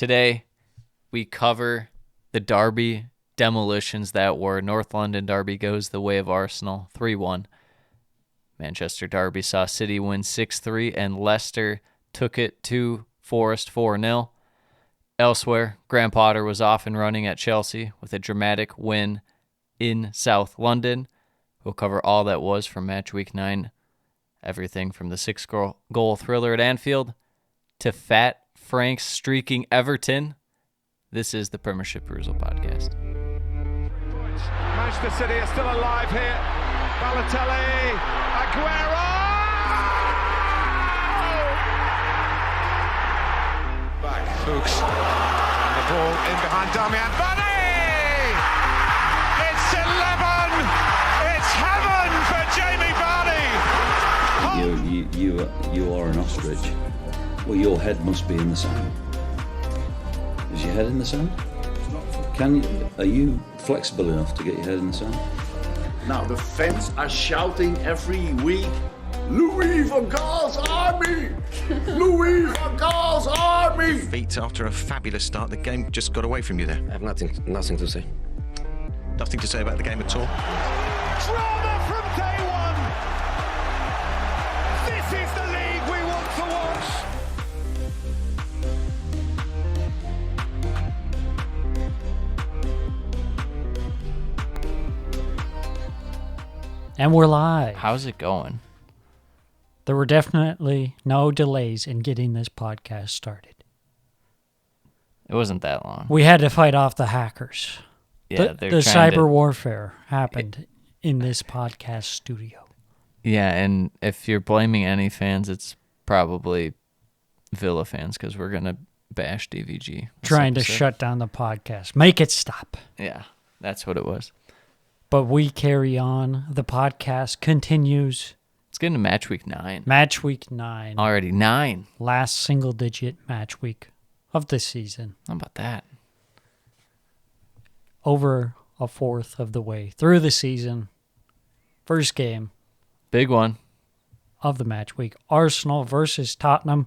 Today, we cover the derby demolitions that were. North London derby goes the way of Arsenal, 3-1. Manchester derby saw City win 6-3, and Leicester took it to Forest 4-0. Elsewhere, Graham Potter was off and running at Chelsea with a dramatic win in South London. We'll cover all that was from Matchweek 9, everything from the 6-goal thriller at Anfield to Fat Frank's streaking Everton. This is the Premiership Perusal podcast. Manchester City are still alive here. Balotelli, Aguero! Back, Fuchs, and the ball in behind Damian Bunny! It's 11! It's heaven for Jamie Vardy! You are an ostrich. Well, your head must be in the sand. Is your head in the sand? Are you flexible enough to get your head in the sand? Now the fans are shouting every week, Louis van Gaal's army! Louis van Gaal's army! Feet after a fabulous start, the game just got away from you there. I have nothing to say. Nothing to say about the game at all. Drama from day one! This is the league we want to watch! And we're live. How's it going? There were definitely no delays in getting this podcast started. It wasn't that long. We had to fight off the hackers. Yeah, the cyber warfare happened in this podcast studio. Yeah, and if you're blaming any fans, it's probably Villa fans because we're going to bash DVG. Trying to shut down the podcast. Make it stop. Yeah, that's what it was. But we carry on. The podcast continues. It's getting to match week 9. Match week 9. Already 9. Last single-digit match week of the season. How about that? Over a fourth of the way through the season. First game. Big one. Of the match week. Arsenal versus Tottenham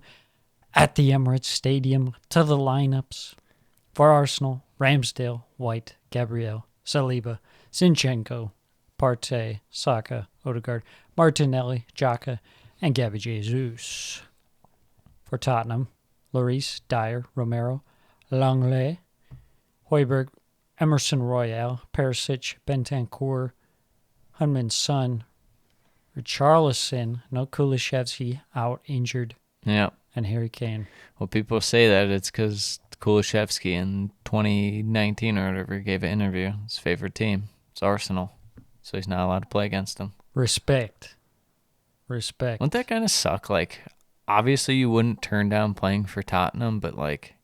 at the Emirates Stadium. To the lineups. For Arsenal, Ramsdale, White, Gabriel, Saliba, Zinchenko, Partey, Saka, Odegaard, Martinelli, Xhaka, and Gabby Jesus. For Tottenham, Lloris, Dyer, Romero, Langley, Højbjerg, Emerson Royale, Perisic, Bentancur, Heung-min Son, Richarlison, no Kulusevski, out injured, Yeah. and Harry Kane. Well, people say that it's because Kulusevski in 2019 or whatever gave an interview. His favorite team. It's Arsenal. So he's not allowed to play against them. Respect. Wouldn't that kind of suck? Like, obviously you wouldn't turn down playing for Tottenham, but like,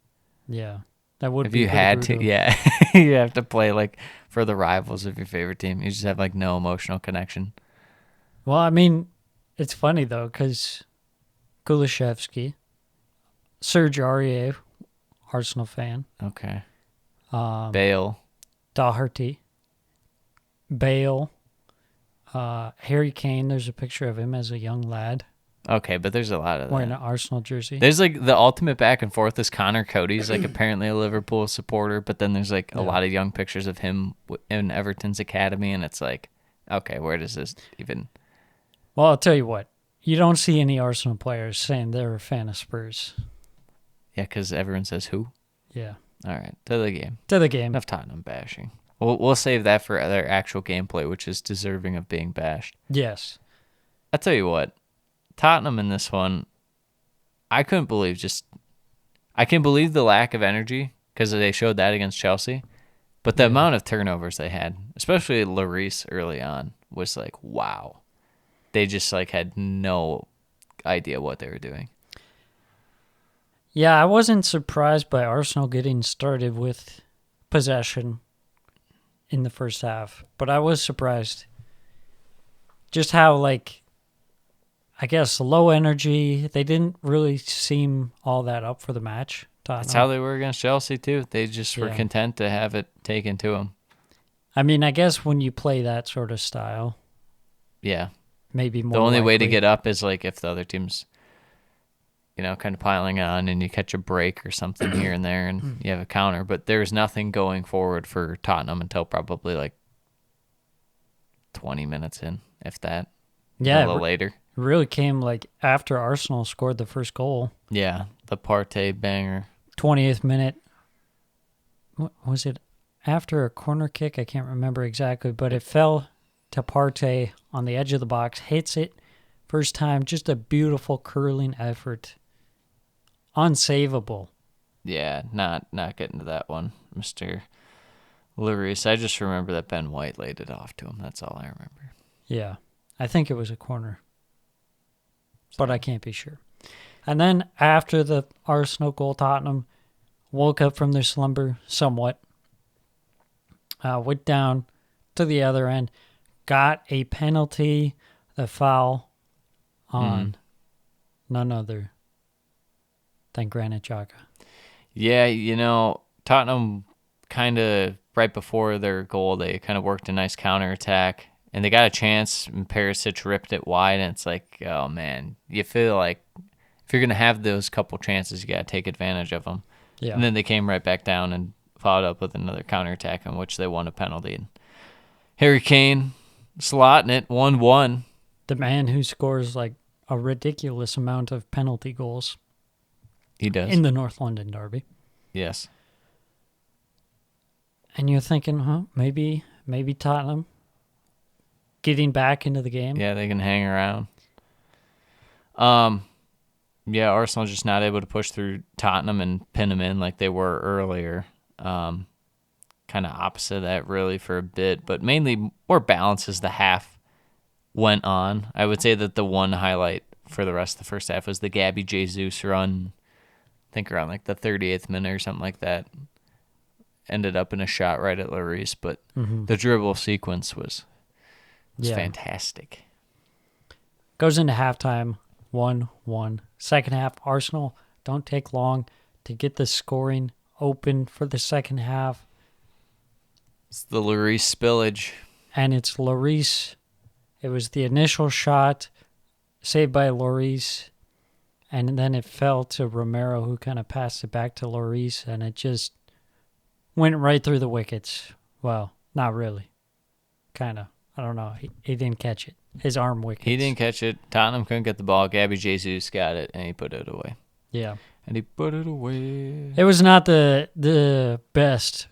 Yeah, that would if be you had brutal. to, yeah, you have to play like for the rivals of your favorite team. You just have like no emotional connection. Well, I mean, it's funny though, because Kulusevski, Serge Aurier, Arsenal fan, Okay. Bale. Doherty, Bale, Harry Kane. There's a picture of him as a young lad Okay, but there's a lot of wearing that. an Arsenal jersey. There's like the ultimate back and forth is Connor Cody's like apparently a Liverpool supporter, but then there's like a lot of young pictures of him in Everton's academy, and it's like, okay, where does this even? Well, I'll tell you what. You don't see any Arsenal players saying they're a fan of Spurs. Yeah, because everyone says who. Yeah. All right, to the game. To the game. Enough Tottenham bashing. We'll save that for their actual gameplay, which is deserving of being bashed. Yes. I tell you what, Tottenham in this one, I can't believe the lack of energy because they showed that against Chelsea, but the amount of turnovers they had, especially Lloris early on, was like, wow. They just like had no idea what they were doing. Yeah, I wasn't surprised by Arsenal getting started with possession in the first half, but I was surprised just how, like, I guess low energy. They didn't really seem all that up for the match. Tottenham. That's how they were against Chelsea too. They just were content to have it taken to them. I mean, I guess when you play that sort of style, Yeah. maybe more The only way to likely. get up is like if the other team's kind of piling on, and you catch a break or something here and there, and you have a counter. But there's nothing going forward for Tottenham until probably like 20 minutes in, if that. Yeah, a little later. It really came like after Arsenal scored the first goal. Yeah, the Partey banger. 20th minute. What was it? After a corner kick? I can't remember exactly, but it fell to Partey on the edge of the box, hits it. First time, just a beautiful curling effort. Unsavable. Yeah, not getting to that one, Mr. Lloris. I just remember that Ben White laid it off to him. That's all I remember. Yeah, I think it was a corner, but I can't be sure. And then after the Arsenal goal, Tottenham woke up from their slumber somewhat, went down to the other end, got a penalty, the foul on none other than Granit Xhaka. Yeah, Tottenham kind of right before their goal, they kind of worked a nice counterattack, and they got a chance, and Perisic ripped it wide, and it's like, oh, man, you feel like if you're going to have those couple chances, you got to take advantage of them. Yeah. And then they came right back down and followed up with another counterattack in which they won a penalty. And Harry Kane slotting it 1-1. The man who scores like a ridiculous amount of penalty goals. He does. In the North London derby. Yes. And you're thinking, maybe Tottenham getting back into the game. Yeah, they can hang around. Yeah, Arsenal just not able to push through Tottenham and pin them in like they were earlier. Kind of opposite of that, really, for a bit. But mainly more balance as the half went on. I would say that the one highlight for the rest of the first half was the Gabby Jesus run, I think around like the 38th minute or something like that. Ended up in a shot right at Lloris, but the dribble sequence was fantastic. Goes into halftime, 1-1. Second half, Arsenal don't take long to get the scoring open for the second half. It's the Lloris spillage. And it's Lloris. It was the initial shot saved by Lloris, and then it fell to Romero, who kind of passed it back to Lloris, and it just went right through the wickets. Well, not really. Kind of. I don't know. He didn't catch it. His arm wickets. He didn't catch it. Tottenham couldn't get the ball. Gabby Jesus got it, and he put it away. Yeah. And he put it away. It was not the best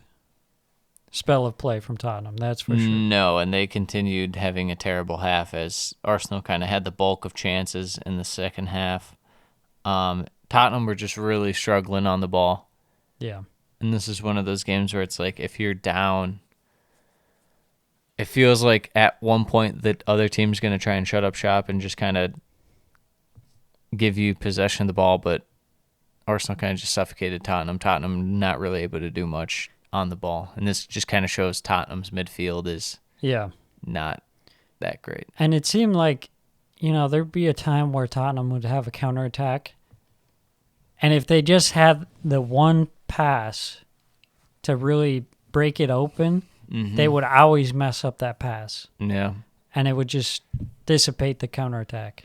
spell of play from Tottenham, that's for sure. No, and they continued having a terrible half as Arsenal kind of had the bulk of chances in the second half. Tottenham were just really struggling on the ball. Yeah. And this is one of those games where it's like if you're down, it feels like at one point the other team's going to try and shut up shop and just kind of give you possession of the ball, but Arsenal kind of just suffocated Tottenham. Tottenham not really able to do much on the ball. And this just kind of shows Tottenham's midfield is not that great. And it seemed like, there'd be a time where Tottenham would have a counterattack. And if they just had the one pass to really break it open, they would always mess up that pass. Yeah. And it would just dissipate the counterattack.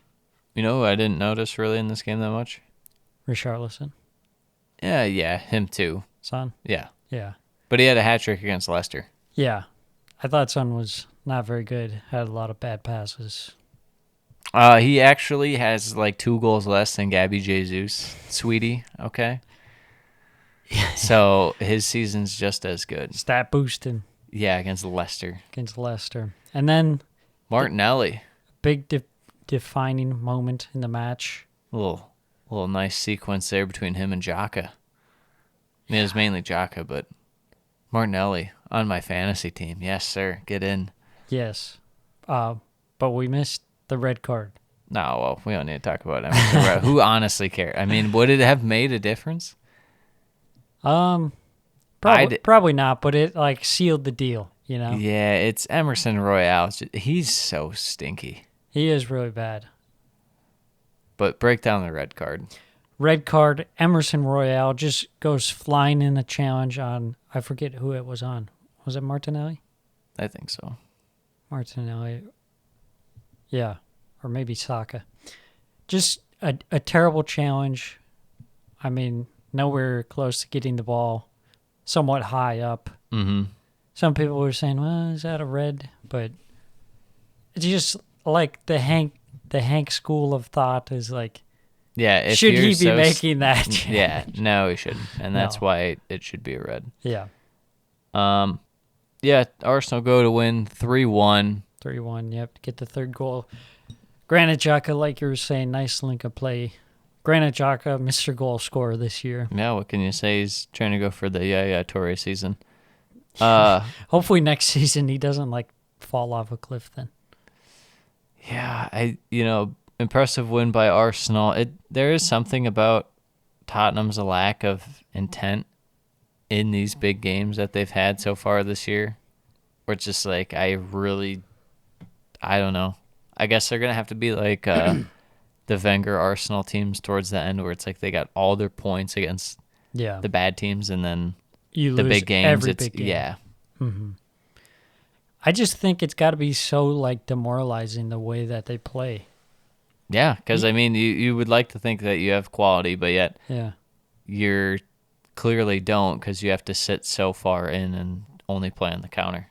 You know who I didn't notice really in this game that much? Richarlison. Yeah, him too. Son? Yeah. Yeah. But he had a hat-trick against Leicester. Yeah. I thought Son was not very good. Had a lot of bad passes. He actually has like 2 goals less than Gabby Jesus, sweetie, okay? So his season's just as good. Stat boosting. Yeah, against Leicester. And then Martinelli. Big defining moment in the match. Little nice sequence there between him and Xhaka. I mean, it was mainly Xhaka, but Martinelli on my fantasy team. Yes, sir. Get in. Yes. But we missed the red card. No, well, we don't need to talk about it. Who honestly cares? I mean, would it have made a difference? Probably not, but it sealed the deal, Yeah, it's Emerson Royale. He's so stinky. He is really bad. But break down the red card. Red card, Emerson Royale just goes flying in a challenge on, I forget who it was on. Was it Martinelli? I think so. Martinelli. Yeah, or maybe Saka. Just a terrible challenge I mean, nowhere close to getting the ball somewhat high up. Mm-hmm. Some people were saying, well, is that a red? But it's just like the Hank school of thought is like, Yeah, if should you're he be so making that change? Yeah, no, he shouldn't, and that's No. why it should be a red. Yeah. Yeah, Arsenal go to win 3-1. 3-1, yep. Get the third goal. Granit Xhaka, like you were saying, nice link of play. Granit Xhaka, Mr. Goal scorer this year. Yeah, what can you say? He's trying to go for the Yaya Toure season. Hopefully next season he doesn't like fall off a cliff then. Yeah, impressive win by Arsenal. There is something about Tottenham's lack of intent in these big games that they've had so far this year. Where it's just like, I don't know. I guess they're going to have to be like the Wenger Arsenal teams towards the end where it's like they got all their points against the bad teams and then You the lose big games. every It's big game. yeah. I just think it's got to be so like demoralizing the way that they play. Yeah, because I mean, you would like to think that you have quality, but yet Yeah. you're clearly don't because you have to sit so far in and only play on the counter.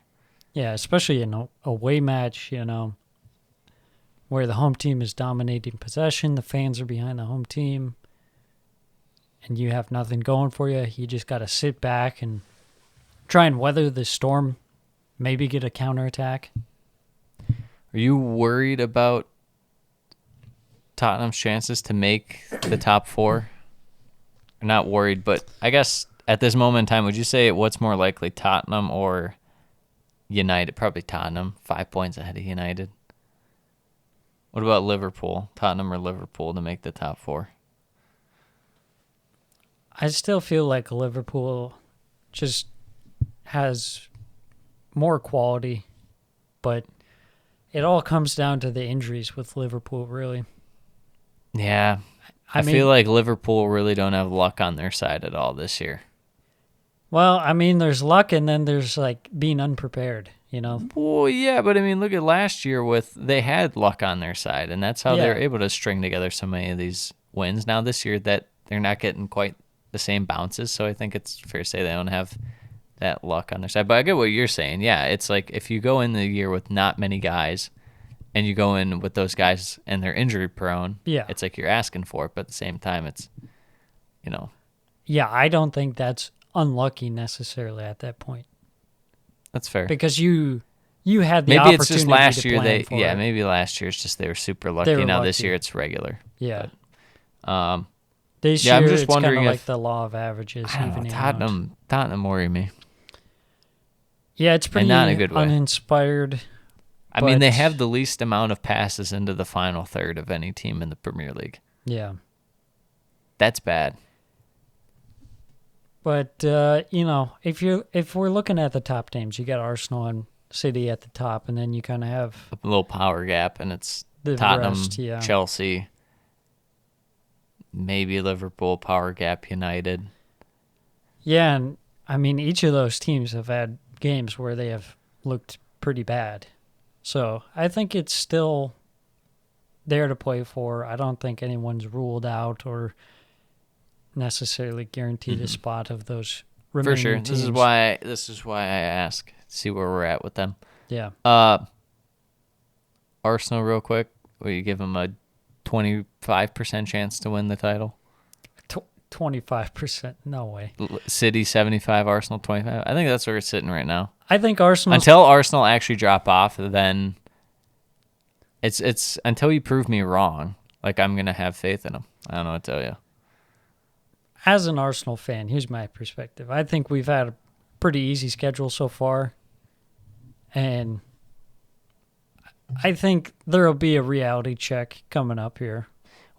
Yeah, especially in a away match, where the home team is dominating possession, the fans are behind the home team, and you have nothing going for you. You just got to sit back and try and weather the storm, maybe get a counterattack. Are you worried about Tottenham's chances to make the top four? Not worried, but I guess at this moment in time, would you say what's more likely, Tottenham or United? Probably Tottenham, 5 points ahead of United. What about Liverpool? Tottenham or Liverpool to make the top four? I still feel like Liverpool just has more quality, but it all comes down to the injuries with Liverpool, really. Yeah. I mean, feel like Liverpool really don't have luck on their side at all this year. well, I mean, there's luck and then there's like being unprepared, Well, yeah, but I mean, look at last year they had luck on their side, and that's how they were able to string together so many of these wins. Now this year that they're not getting quite the same bounces, so I think it's fair to say they don't have that luck on their side. But I get what you're saying. Yeah, it's like if you go in the year with not many guys and you go in with those guys and they're injury prone, it's like you're asking for it, but at the same time it's, Yeah, I don't think that's unlucky necessarily at that point. That's fair. Because you had the maybe opportunity it's just last to year plan for it. maybe last year it's just they were super lucky. They were Now this lucky. year it's regular. Yeah. But, this yeah, year I'm just it's kind wondering of if like the law of averages. I don't know, evening out. Tottenham worry me. Yeah, it's pretty not in a good way. uninspired. I mean, they but- have the least amount of passes into the final third of any team in the Premier League. Yeah. That's bad. But if we're looking at the top teams, you got Arsenal and City at the top, and then you kind of have A little power gap, and it's the Tottenham, rest. Yeah. Chelsea, maybe Liverpool, power gap, United. Yeah, and I mean each of those teams have had games where they have looked pretty bad. So I think it's still there to play for. I don't think anyone's ruled out or necessarily guaranteed a spot of those remaining For sure. teams. This is why I ask. See where we're at with them. Yeah. Arsenal, real quick. Will you give them a 25% chance to win the title? 25%. No way. City 75, Arsenal 25. I think that's where it's sitting right now. I think Arsenal. Until Arsenal actually drop off, then it's until you prove me wrong. Like, I'm gonna have faith in them. I don't know what to tell you. As an Arsenal fan, here's my perspective. I think we've had a pretty easy schedule so far. And I think there will be a reality check coming up here.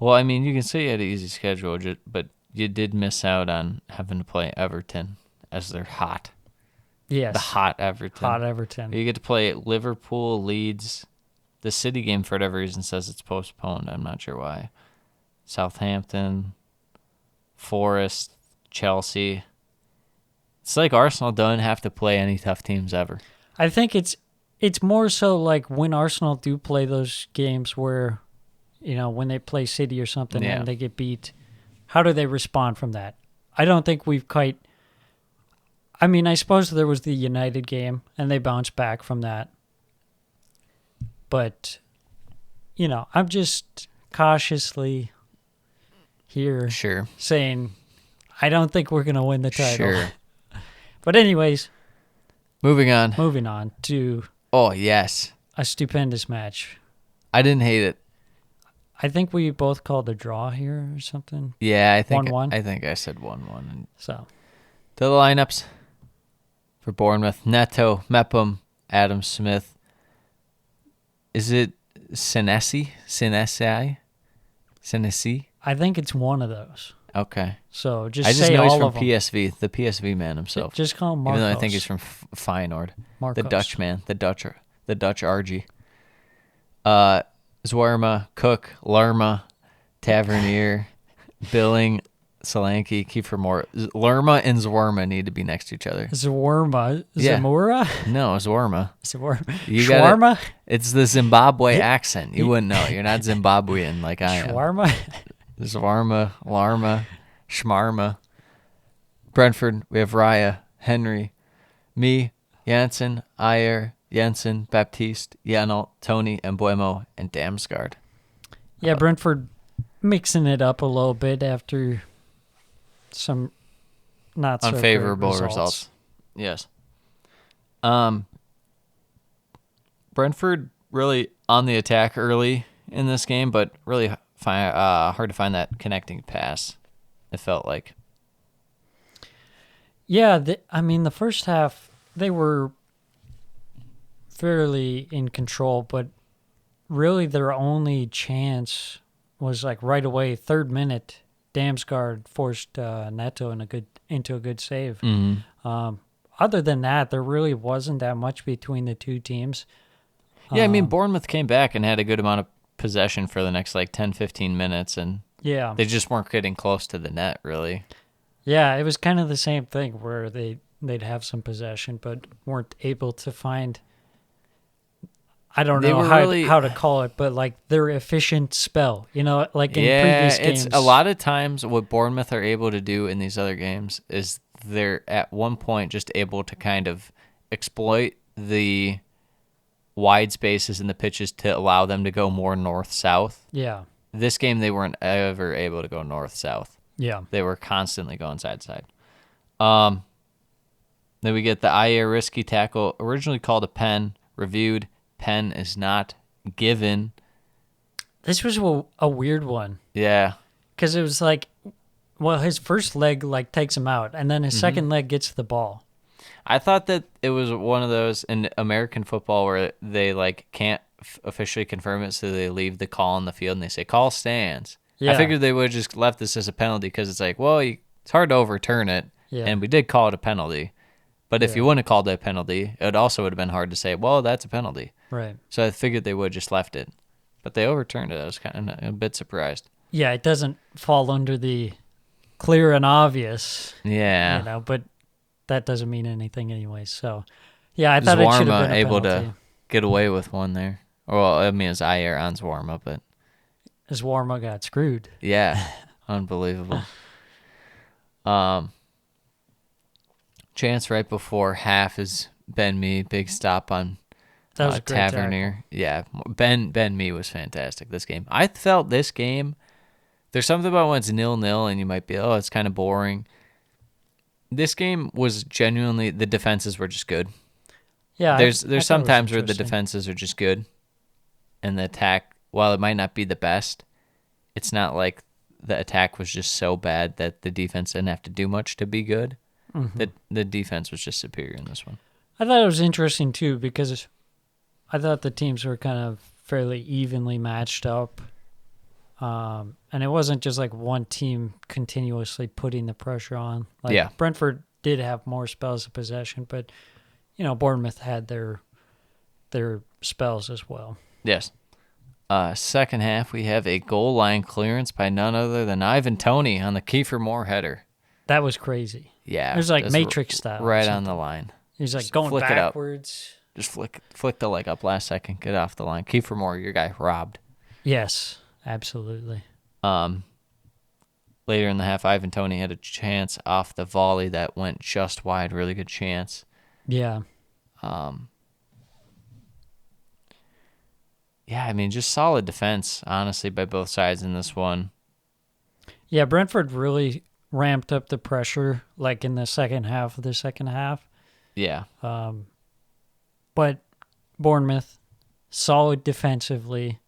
Well, I mean, you can say you had an easy schedule, but you did miss out on having to play Everton as they're hot. Yes. The hot Everton. Hot Everton. You get to play Liverpool, Leeds. The City game, for whatever reason, says it's postponed. I'm not sure why. Southampton, Forest, Chelsea. It's like Arsenal don't have to play any tough teams ever. I think it's more so like when Arsenal do play those games where, when they play City or something Yeah. and they get beat, how do they respond from that? I don't think we've quite. I mean, I suppose there was the United game, and they bounced back from that. But, I'm just cautiously here Sure. saying I don't think we're going to win the title. Sure. But anyways, Moving on. moving on to Oh, yes. a stupendous match. I didn't hate it. I think we both called a draw here or something. Yeah, I think 1-1? I think I said 1-1. And So, to the lineups for Bournemouth: Neto, Mepham, Adam Smith. Is it Senesi? Senesi? I think it's one of those. Okay. So, I just just say know he's all from of them. PSV, the PSV man himself. Just call him Marcos. Even though I think he's from Feyenoord. Marcos. The Dutch man, the Dutch RG. Zwerma, Cook, Lerma, Tavernier, Billing, Solanke, Kiefer Moore. Lerma and Zwerma need to be next to each other. Zwerma? Yeah. Zamora? No, Zwerma. You Shawarma? It's the Zimbabwe accent. You wouldn't know. You're not Zimbabwean like I am. Shawarma? Zwarma, Larma, Schmarma. Brentford, we have Raya, Henry, me, Janssen, Ayer, Jensen, Baptiste, Janelt, Tony, and Buemo, and Damsgaard. Yeah, Brentford mixing it up a little bit after some not so Unfavorable great results. Yes. Brentford really on the attack early in this game, but really hard to find that connecting pass, it felt like. Yeah, the first half, they were fairly in control, but really their only chance was like right away, 3rd minute, Damsgaard forced Neto into a good save. Mm-hmm. Other than that, there really wasn't that much between the two teams. Yeah, I mean, Bournemouth came back and had a good amount of possession for the next 10, 15 minutes, and Yeah. they just weren't getting close to the net, really. Yeah, it was kind of the same thing where they'd have some possession but weren't able to find, I don't know how to call it, but like their efficient spell, like in previous games. It's a lot of times what Bournemouth are able to do in these other games is they're at one point just able to kind of exploit the wide spaces in the pitches to allow them to go more north-south. Yeah. This game, they weren't ever able to go north-south. Yeah. They were constantly going side-side. Then we get the Ayer risky tackle, originally called a pen, reviewed. Pen is not given. This was a weird one. Yeah. Because it was like, well, his first leg takes him out, and then his second leg gets the ball. I thought that it was one of those in American football where they can't officially confirm it, so they leave the call on the field and they say call stands. Yeah. I figured they would have just left this as a penalty because it's it's hard to overturn it, and we did call it a penalty. But if you wouldn't have called it a penalty, it also would have been hard to say, well, that's a penalty. Right. So I figured they would have just left it. But they overturned it. I was kind of a bit surprised. Yeah, it doesn't fall under the clear and obvious. Yeah. But that doesn't mean anything anyway. So, yeah, I thought it should have been a able penalty. to get away with one there. Well, I mean, it's Ayer on Zwarma, but... Zwarma got screwed. Yeah, unbelievable. Chance right before half is Ben Mee, big stop on That was a great Tavernier. Yeah, Ben Mee was fantastic this game. I felt this game, there's something about when it's 0-0 and you might be, it's kind of boring. This game was genuinely, the defenses were just good. Yeah, There's I thought some it was times where the interesting. defenses are just good, and the attack, while it might not be the best, it's not like the attack was just so bad that the defense didn't have to do much to be good. The defense was just superior in this one. I thought it was interesting too because I thought the teams were kind of fairly evenly matched up, and it wasn't just like one team continuously putting the pressure on. Brentford did have more spells of possession, but Bournemouth had their spells as well. Yes. Second half, we have a goal line clearance by none other than Ivan Toney on the Kiefer Moore header. That was crazy. Yeah. It was like that's Matrix style. Right on the line. He's like Just going flick it up. backwards. Just flick the leg up last second, get off the line. Kiefer Moore, your guy, robbed. Yes, absolutely. later in the half, Ivan Toney had a chance off the volley that went just wide. Really good chance. Yeah. Yeah, I mean, just solid defense, honestly, by both sides in this one. Yeah, Brentford really ramped up the pressure, like in the second half of the second half. Yeah. But Bournemouth, solid defensively,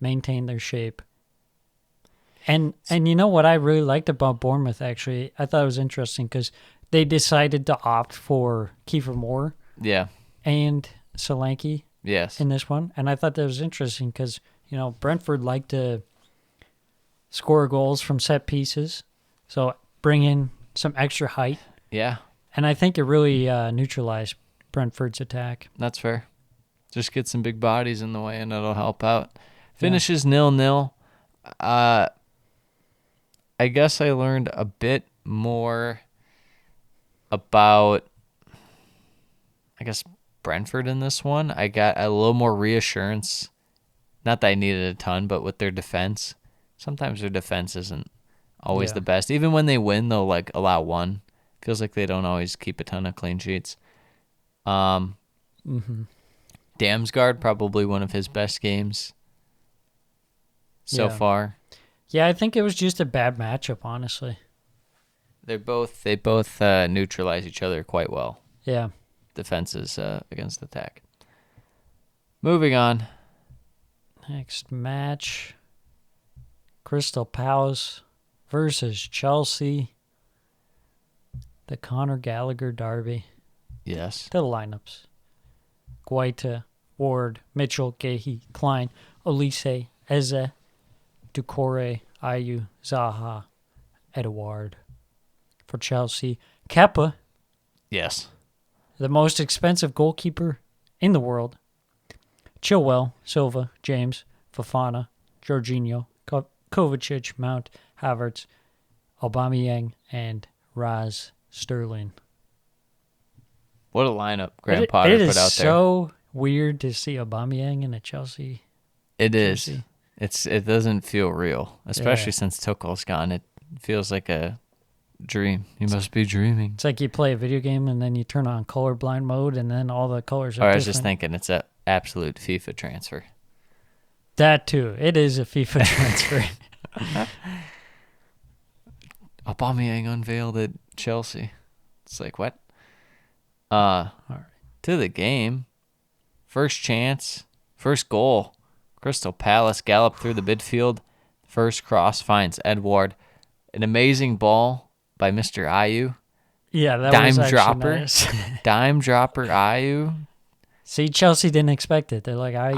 maintained their shape. And you know what I really liked about Bournemouth, actually? I thought it was interesting because they decided to opt for Kiefer Moore Yeah. and Solanke Yes. in this one. And I thought that was interesting because, Brentford like to score goals from set pieces. So bring in some extra height. Yeah, And I think it really neutralized Brentford's attack. that's fair. Just get some big bodies in the way, and it'll help out. Finishes 0-0. I guess I learned a bit more about, Brentford in this one. I got a little more reassurance. Not that I needed a ton, but with their defense. Sometimes their defense isn't always the best. Even when they win, they'll allow one. Feels like they don't always keep a ton of clean sheets. Damsgaard, probably one of his best games so far. Yeah, I think it was just a bad matchup, honestly. They both neutralize each other quite well. Yeah. Defenses against attack. Moving on. Next match, Crystal Palace versus Chelsea. The Conor Gallagher derby. Yes. The lineups. Guaita, Ward, Mitchell, Gahey, Klein, Olise, Eze, Doucouré, Ayew, Zaha, Edouard. For Chelsea, Kepa, Yes. the most expensive goalkeeper in the world. Chilwell, Silva, James, Fofana, Jorginho, Kovacic, Mount, Havertz, Aubameyang, and Raz Sterling. What a lineup Graham Potter it put is out there. so weird to see Aubameyang in a Chelsea. It is. jersey. It doesn't feel real, especially since Tuchel's gone. It feels like a dream. You must be dreaming. It's like you play a video game and then you turn on colorblind mode and then all the colors are Or I different. was just thinking it's an absolute FIFA transfer. That too. It is a FIFA transfer. Aubameyang unveiled at Chelsea. It's like, what? All right. To the game. First chance. First goal. Crystal Palace gallop through the midfield. First cross finds Edouard. An amazing ball by Mr. Ayew. Yeah, that Dime was actually dropper. nice. Dime dropper Ayew. See, Chelsea didn't expect it. They're like, he's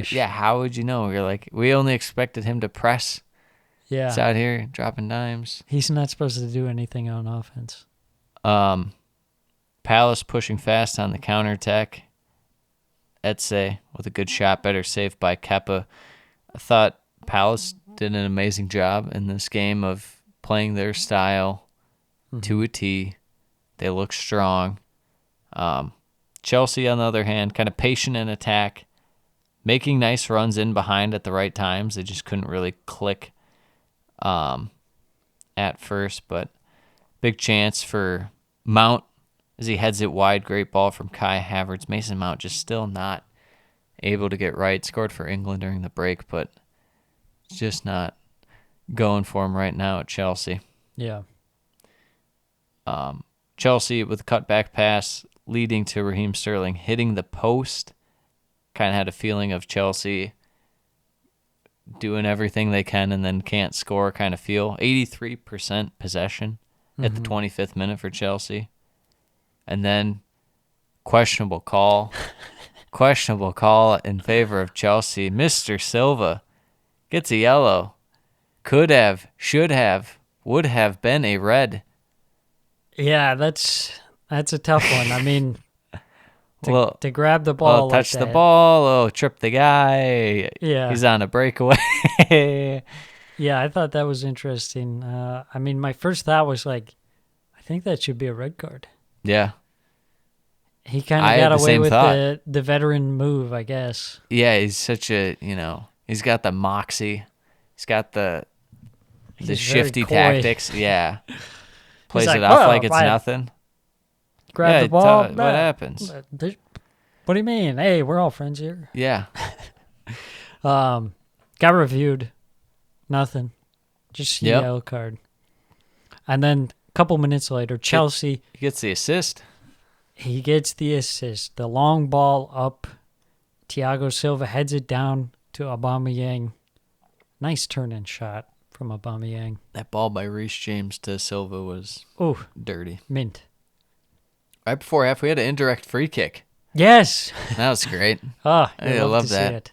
trash. How would you know? You're like, we only expected him to press. Yeah. He's out here dropping dimes. He's not supposed to do anything on offense. Palace pushing fast on the counterattack. Etze with a good shot, better saved by Kepa. I thought Palace did an amazing job in this game of playing their style to a T. They look strong. Chelsea, on the other hand, kind of patient in attack, making nice runs in behind at the right times. They just couldn't really click at first, but big chance for Mount as he heads it wide. Great ball from Kai Havertz. Mason Mount just still not able to get right. Scored for England during the break, but it's just not going for him right now at Chelsea. Yeah. Chelsea with a cutback pass leading to Raheem Sterling hitting the post. Kind of had a feeling of Chelsea doing everything they can and then can't score kind of feel. 83% possession at the 25th minute for Chelsea. And then questionable call. Questionable call in favor of Chelsea. Mr. Silva gets a yellow. Could have, should have, would have been a red. Yeah, that's a tough one. I mean, to grab the Well, ball, touch like the that. ball, trip the guy. Yeah. He's on a breakaway. Yeah, I thought that was interesting. I mean, my first thought was like, I think that should be a red card. Yeah. He kind I of had got the away same with thought. the veteran move, I guess. Yeah, he's such a, he's got the moxie. He's got the the He's very shifty coy. tactics. Yeah. Plays like, it off "Whoa, like it's right." nothing. Grab Yeah, the ball. what happens? What do you mean? Hey, we're all friends here. Yeah. Got reviewed. Nothing. Just a Yep. yellow card. And then a couple minutes later, Chelsea, He gets the assist. he gets the assist. The long ball up. Thiago Silva heads it down to Aubameyang. Nice turn-in shot from Aubameyang. That ball by Reece James to Silva was Oh, dirty. mint. Right before half, we had an indirect free kick. Yes. That was great. Oh, I love love to that. see it.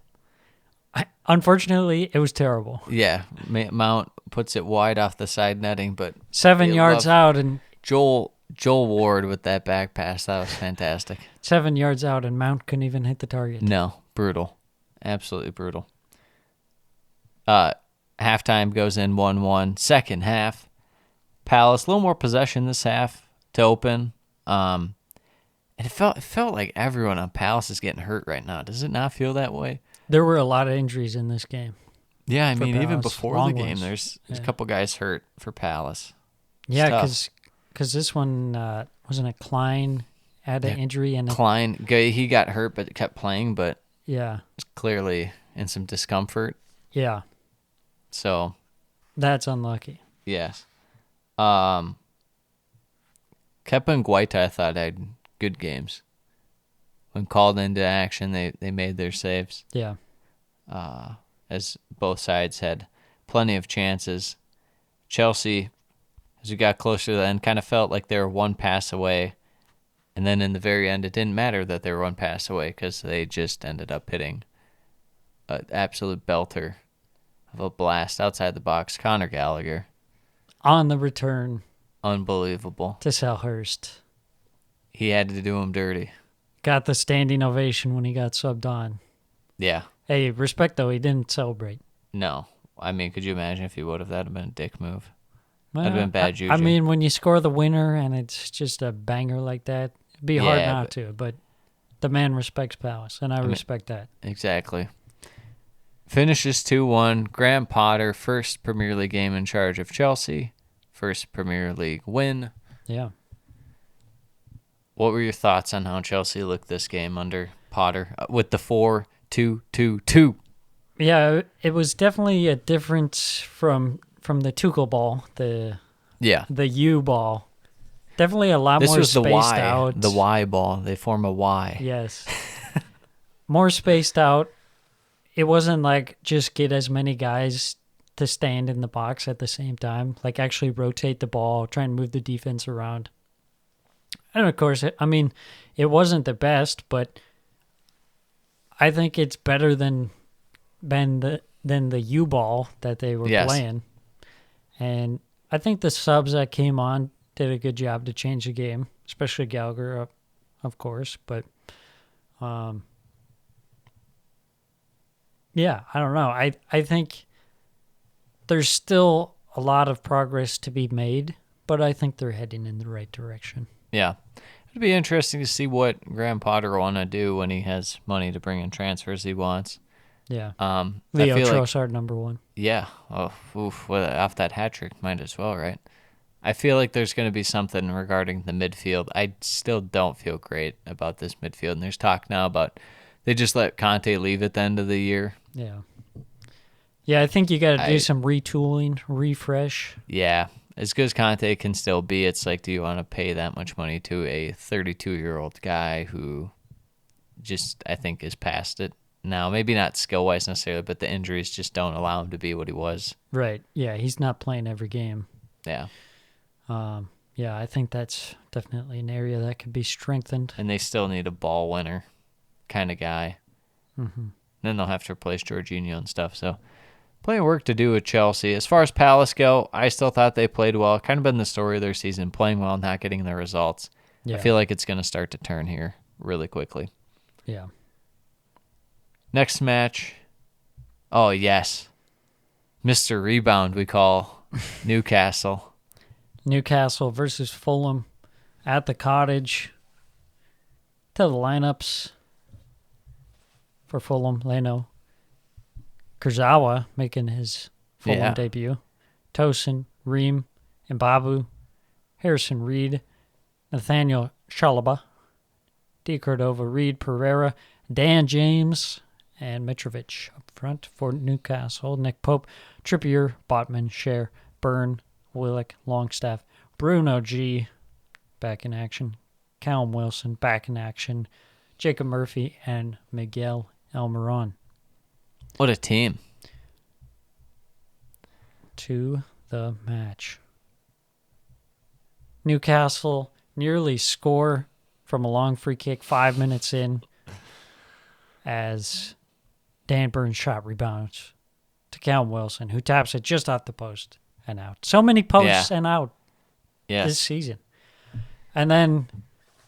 Unfortunately, it was terrible. Yeah, Mount puts it wide off the side netting, but 7 yards out and Joel Ward with that back pass, that was fantastic. 7 yards out, and Mount couldn't even hit the target. No, brutal. Absolutely brutal. Halftime goes in 1-1. Second half, Palace, a little more possession this half to open. And it felt like everyone on Palace is getting hurt right now. Does it not feel that way? There were a lot of injuries in this game. Yeah, I For mean, even Palace, before long the game, ones. there's a Yeah. couple guys hurt for Palace. Yeah, tough. because this one wasn't a Klein had an injury and Klein, he got hurt but kept playing, but yeah, was clearly in some discomfort. yeah, So, that's unlucky. yes. Kepa and Guaita, I thought, had good games. When called into action, they made their saves. Yeah, As both sides had plenty of chances. Chelsea, as we got closer to the end, kind of felt like they were one pass away. And then in the very end, it didn't matter that they were one pass away because they just ended up hitting an absolute belter of a blast outside the box. Conor Gallagher. on the return Unbelievable. to Selhurst, He had to do him dirty. got the standing ovation when he got subbed on. Yeah. Hey, respect though, he didn't celebrate. No. I mean, could you imagine if he would have? That would have been a dick move. That'd have been bad juju. I mean, when you score the winner and it's just a banger like that, it'd be hard Yeah, not but- to. But the man respects Palace, and I respect that. Exactly. Finishes 2-1. Graham Potter, first Premier League game in charge of Chelsea. First Premier League win. Yeah. What were your thoughts on how Chelsea looked this game under Potter with the 4-2-2-2? Yeah, it was definitely a difference from the Tuchel ball, the Yeah. U ball. Definitely a lot This more was the spaced Y, out. the Y ball. They form a Y. Yes. More spaced out. It wasn't like just get as many guys to stand in the box at the same time. Like actually rotate the ball, try and move the defense around. And of course, I mean, it wasn't the best, but I think it's better than the U ball that they were Yes. playing. And I think the subs that came on did a good job to change the game, especially Gallagher, of course. But, yeah, I don't know. I think there's still a lot of progress to be made, but I think they're heading in the right direction. Yeah. It'd be interesting to see what Graham Potter will want to do when he has money to bring in transfers he wants. Yeah. I Leo feel like, Trossard, number one. yeah. Oh, oof. Well, off that hat trick, might as well, right? I feel like there's going to be something regarding the midfield. I still don't feel great about this midfield. And there's talk now about they just let Conte leave at the end of the year. Yeah. Yeah, I think you got to do some retooling, refresh. Yeah. As good as Conte can still be, it's like, do you want to pay that much money to a 32-year-old guy who just, I think, is past it now? Maybe not skill-wise necessarily, but the injuries just don't allow him to be what he was. Right. Yeah, he's not playing every game. Yeah. Yeah, I think that's definitely an area that could be strengthened. And they still need a ball winner kind of guy. Mm-hmm. Then they'll have to replace Jorginho and stuff. So plenty of work to do with Chelsea. As far as Palace go, I still thought they played well. Kind of been the story of their season, playing well, not getting the results. Yeah. I feel like it's going to start to turn here really quickly. Yeah. Next match. Oh, yes. Mr. Rebound, we call Newcastle. Newcastle versus Fulham at the Cottage. Tell the lineups for Fulham. Leno. Kurzawa making his Fulham debut. Tosin, Ream, Mbabu, Harrison Reed, Nathaniel Chalaba, Di Cordova, Reed, Pereira, Dan James, and Mitrovic up front for Newcastle. Nick Pope, Trippier, Botman, Cher, Byrne, Willock, Longstaff, Bruno G, back in action, Callum Wilson, back in action, Jacob Murphy, and Miguel Almiron. What a team. To the match. Newcastle nearly score from a long free kick 5 minutes in as Dan Burns' shot rebounds to Callum Wilson, who taps it just off the post and out. So many posts and out this season. And then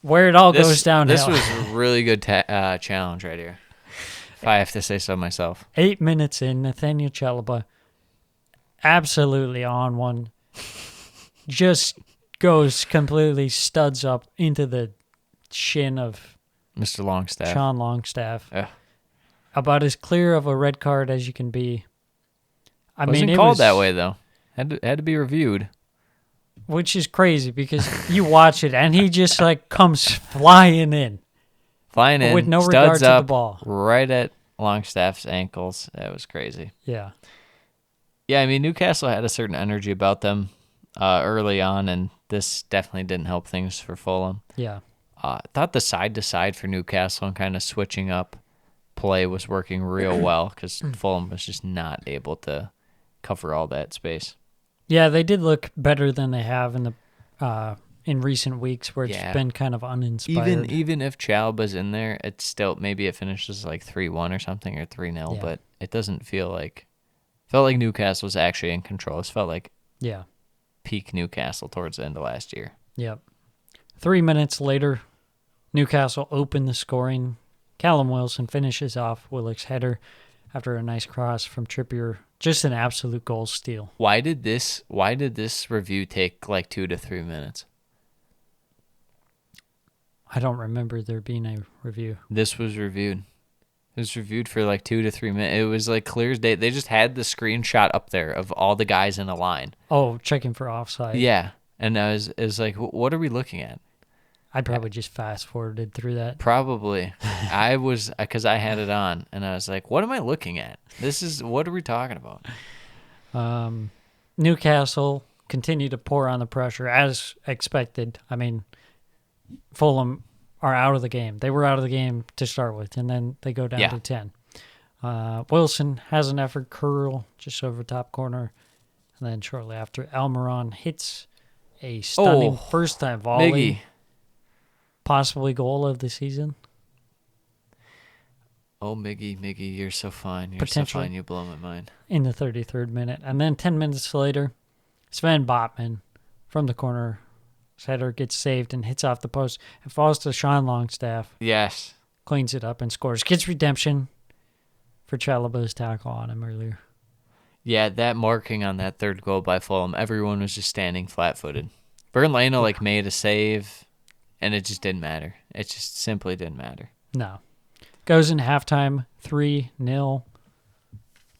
where it all goes downhill. This was a really good challenge right here, if I have to say so myself. 8 minutes in, Nathaniel Chalaba absolutely on one. Just goes completely studs up into the shin of Mr. Longstaff. Sean Longstaff. Ugh. About as clear of a red card as you can be. Wasn't called that way, though. Had to be reviewed. Which is crazy because you watch it and he just like comes flying in. Flying in, with no studs regard to up, the ball. right at Longstaff's ankles. That was crazy. Yeah. Yeah, I mean, Newcastle had a certain energy about them early on, and this definitely didn't help things for Fulham. Yeah. I thought the side-to-side for Newcastle and kind of switching up play was working real well because Fulham was just not able to cover all that space. Yeah, they did look better than they have in recent weeks where it's been kind of uninspired. Even if Chalba's in there, it's still maybe it finishes like 3-1 or something or 3-0, but it doesn't feel like Newcastle was actually in control. It felt like peak Newcastle towards the end of last year. Yep. 3 minutes later, Newcastle opened the scoring. Callum Wilson finishes off Willock's header after a nice cross from Trippier. Just an absolute goal steal. Why did this review take like 2 to 3 minutes? I don't remember there being a review. This was reviewed. It was reviewed for like 2 to 3 minutes. It was like clear as day. They just had the screenshot up there of all the guys in a line. Oh, checking for offside. Yeah. And I was like, what are we looking at? I probably just fast forwarded through that. Probably. I was, because I had it on, and I was like, what am I looking at? What are we talking about? Newcastle continued to pour on the pressure as expected. I mean, Fulham are out of the game. They were out of the game to start with, and then they go down to 10. Wilson has an effort curl just over top corner, and then shortly after, Almiron hits a stunning first-time volley. Miggy. Possibly goal of the season. Oh, Miggy, you're so fine. You're so Potentially. fine. You blow my mind. In the 33rd minute. And then 10 minutes later, Sven Botman from the corner. His header gets saved and hits off the post. It falls to Sean Longstaff. Yes. Cleans it up and scores. Gets redemption for Chalaba's tackle on him earlier. Yeah, that marking on that third goal by Fulham, everyone was just standing flat-footed. Bernd Leno made a save, and it just didn't matter. It just simply didn't matter. No. Goes in halftime, 3-0.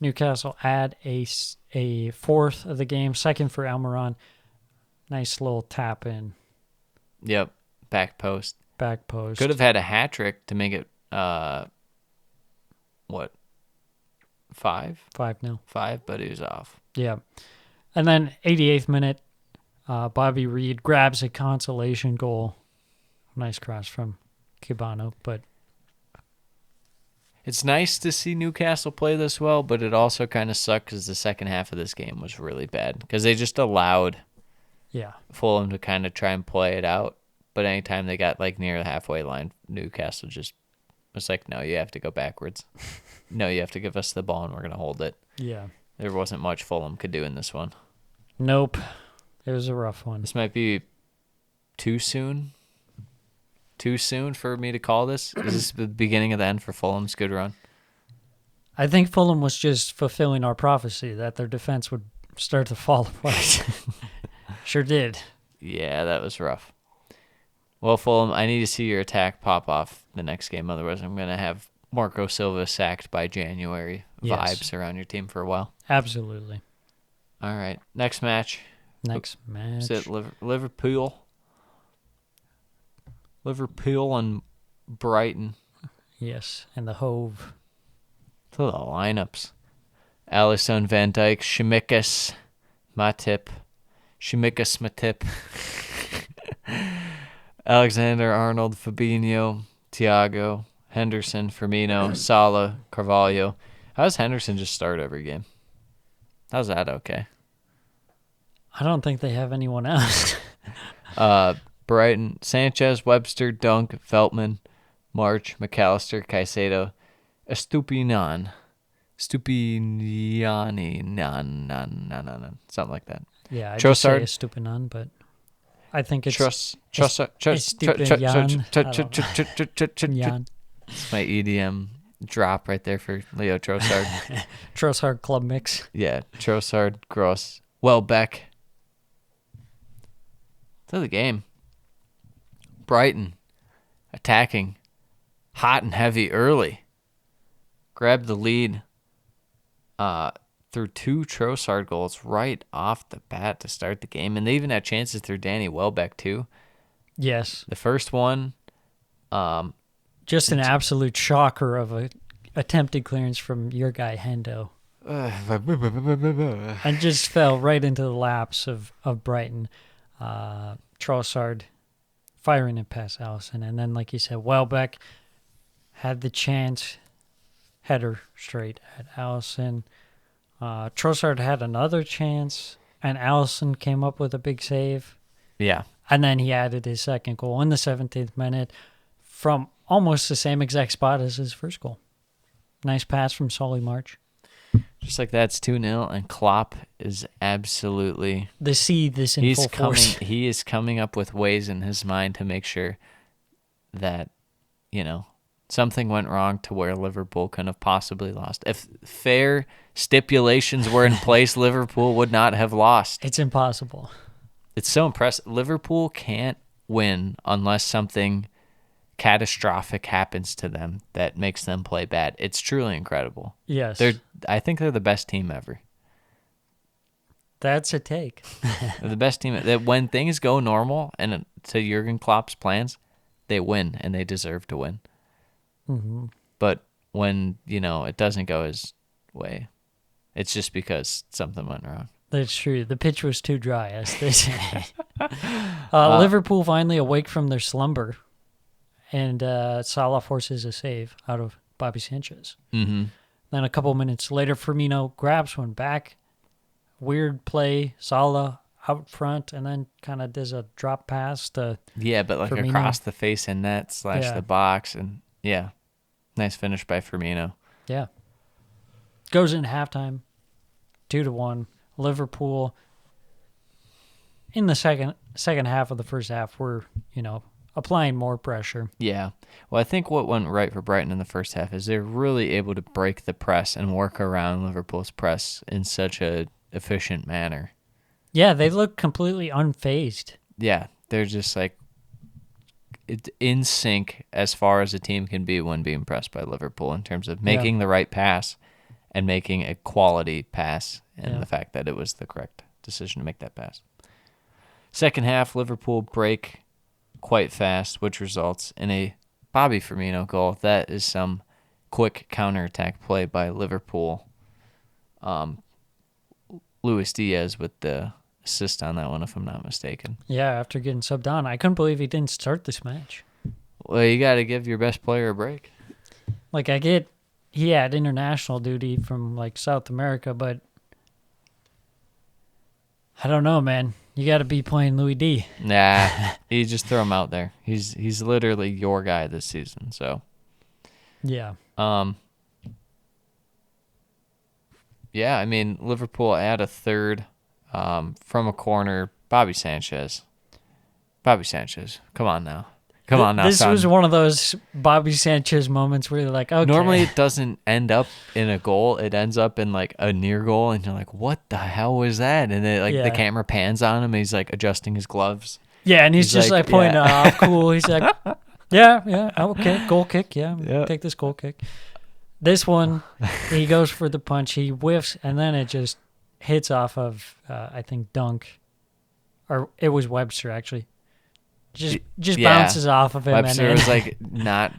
Newcastle add a fourth of the game, second for Almiron. Nice little tap in. Yep, back post. Back post. Could have had a hat-trick to make it, 5? 5-0. 5, but he was off. Yeah. And then 88th minute, Bobby Reed grabs a consolation goal. Nice cross from Kibano, but it's nice to see Newcastle play this well, but it also kind of sucked because the second half of this game was really bad because they just allowed Fulham to kind of try and play it out. But anytime they got like near the halfway line, Newcastle just was like, no, you have to go backwards. No, you have to give us the ball and we're going to hold it. Yeah. There wasn't much Fulham could do in this one. Nope. It was a rough one. This might be too soon. Too soon for me to call this? Is this the beginning of the end for Fulham's good run? I think Fulham was just fulfilling our prophecy that their defense would start to fall apart. Sure did. Yeah, that was rough. Well, Fulham, I need to see your attack pop off the next game. Otherwise, I'm going to have Marco Silva sacked by January vibes around your team for a while. Absolutely. All right. Next match. Next match. Is it Liverpool? Liverpool and Brighton. Yes, and the Hove. To the lineups. Alisson, Van Dijk, Shimikas, Matip. Shimikas, Matip. Alexander, Arnold, Fabinho, Thiago, Henderson, Firmino, Salah, Carvalho. How does Henderson just start every game? How's that okay? I don't think they have anyone else. Brighton, Sanchez, Webster, Dunk, Veltman, March, McAllister, Caicedo, Estupiniani, something like that. Yeah, I just say Trossard. Estupinan, but I think it's Trossard. Jan. It's my EDM drop right there for Leo Trossard. Trossard Club Mix. Yeah, Trossard, Gross, Welbeck. To the game. Brighton attacking hot and heavy early. Grabbed the lead through 2 Trossard goals right off the bat to start the game. And they even had chances through Danny Welbeck too. Yes. The first one. Just an absolute shocker of a attempted clearance from your guy Hendo. And just fell right into the laps of Brighton. Trossard firing it past Alisson. And then, like you said, Welbeck had the chance. Header straight at Alisson. Trossard had another chance. And Alisson came up with a big save. Yeah. And then he added his second goal in the 17th minute from almost the same exact spot as his first goal. Nice pass from Solly March. Just like that's 2-0, and Klopp is absolutely... This in full force. He is coming up with ways in his mind to make sure that, something went wrong to where Liverpool couldn't have possibly lost. If fair stipulations were in place, Liverpool would not have lost. It's impossible. It's so impressive. Liverpool can't win unless something catastrophic happens to them that makes them play bad. It's truly incredible. Yes. I think they're the best team ever. That's a take. They're the best team. That when things go normal and to Jurgen Klopp's plans, they win and they deserve to win. Mm-hmm. But when, it doesn't go his way, it's just because something went wrong. That's true. The pitch was too dry, as they say. Liverpool finally awake from their slumber, and Salah forces a save out of Bobby Sanchez. Mm-hmm. Then a couple minutes later, Firmino grabs one back. Weird play. Salah out front, and then kind of does a drop pass to but like Firmino. Across the face and net / the box, and nice finish by Firmino. Yeah. Goes in halftime, 2-1. Liverpool in the second half of the first half were, applying more pressure. Yeah. Well, I think what went right for Brighton in the first half is they're really able to break the press and work around Liverpool's press in such a efficient manner. Yeah, they look completely unfazed. Yeah, they're just like in sync as far as a team can be when being pressed by Liverpool in terms of making the right pass and making a quality pass, and the fact that it was the correct decision to make that pass. Second half, Liverpool break quite fast, which results in a Bobby Firmino goal. That is some quick counterattack play by Liverpool. Luis Diaz with the assist on that one, if I'm not mistaken. Yeah, after getting subbed on. I couldn't believe he didn't start this match. Well, you got to give your best player a break. Like, I get he had international duty from, South America, but I don't know, man. You got to be playing Louis D. Nah, you just throw him out there. He's literally your guy this season, so. Yeah. Yeah, I mean, Liverpool add a third from a corner. Bobby Sanchez. Come on now. This son. was one of those Bobby Sanchez moments where you're like, okay. Normally it doesn't end up in a goal. It ends up in a near goal, and you're like, what the hell was that? And then the camera pans on him, and he's adjusting his gloves. Yeah, and he's just pointing off, cool. He's like, yeah, okay, goal kick, take this goal kick. This one, he goes for the punch, he whiffs, and then it just hits off of, I think, Dunk. Or it was Webster, actually. Just Yeah. bounces off of him. Webster and was like, not.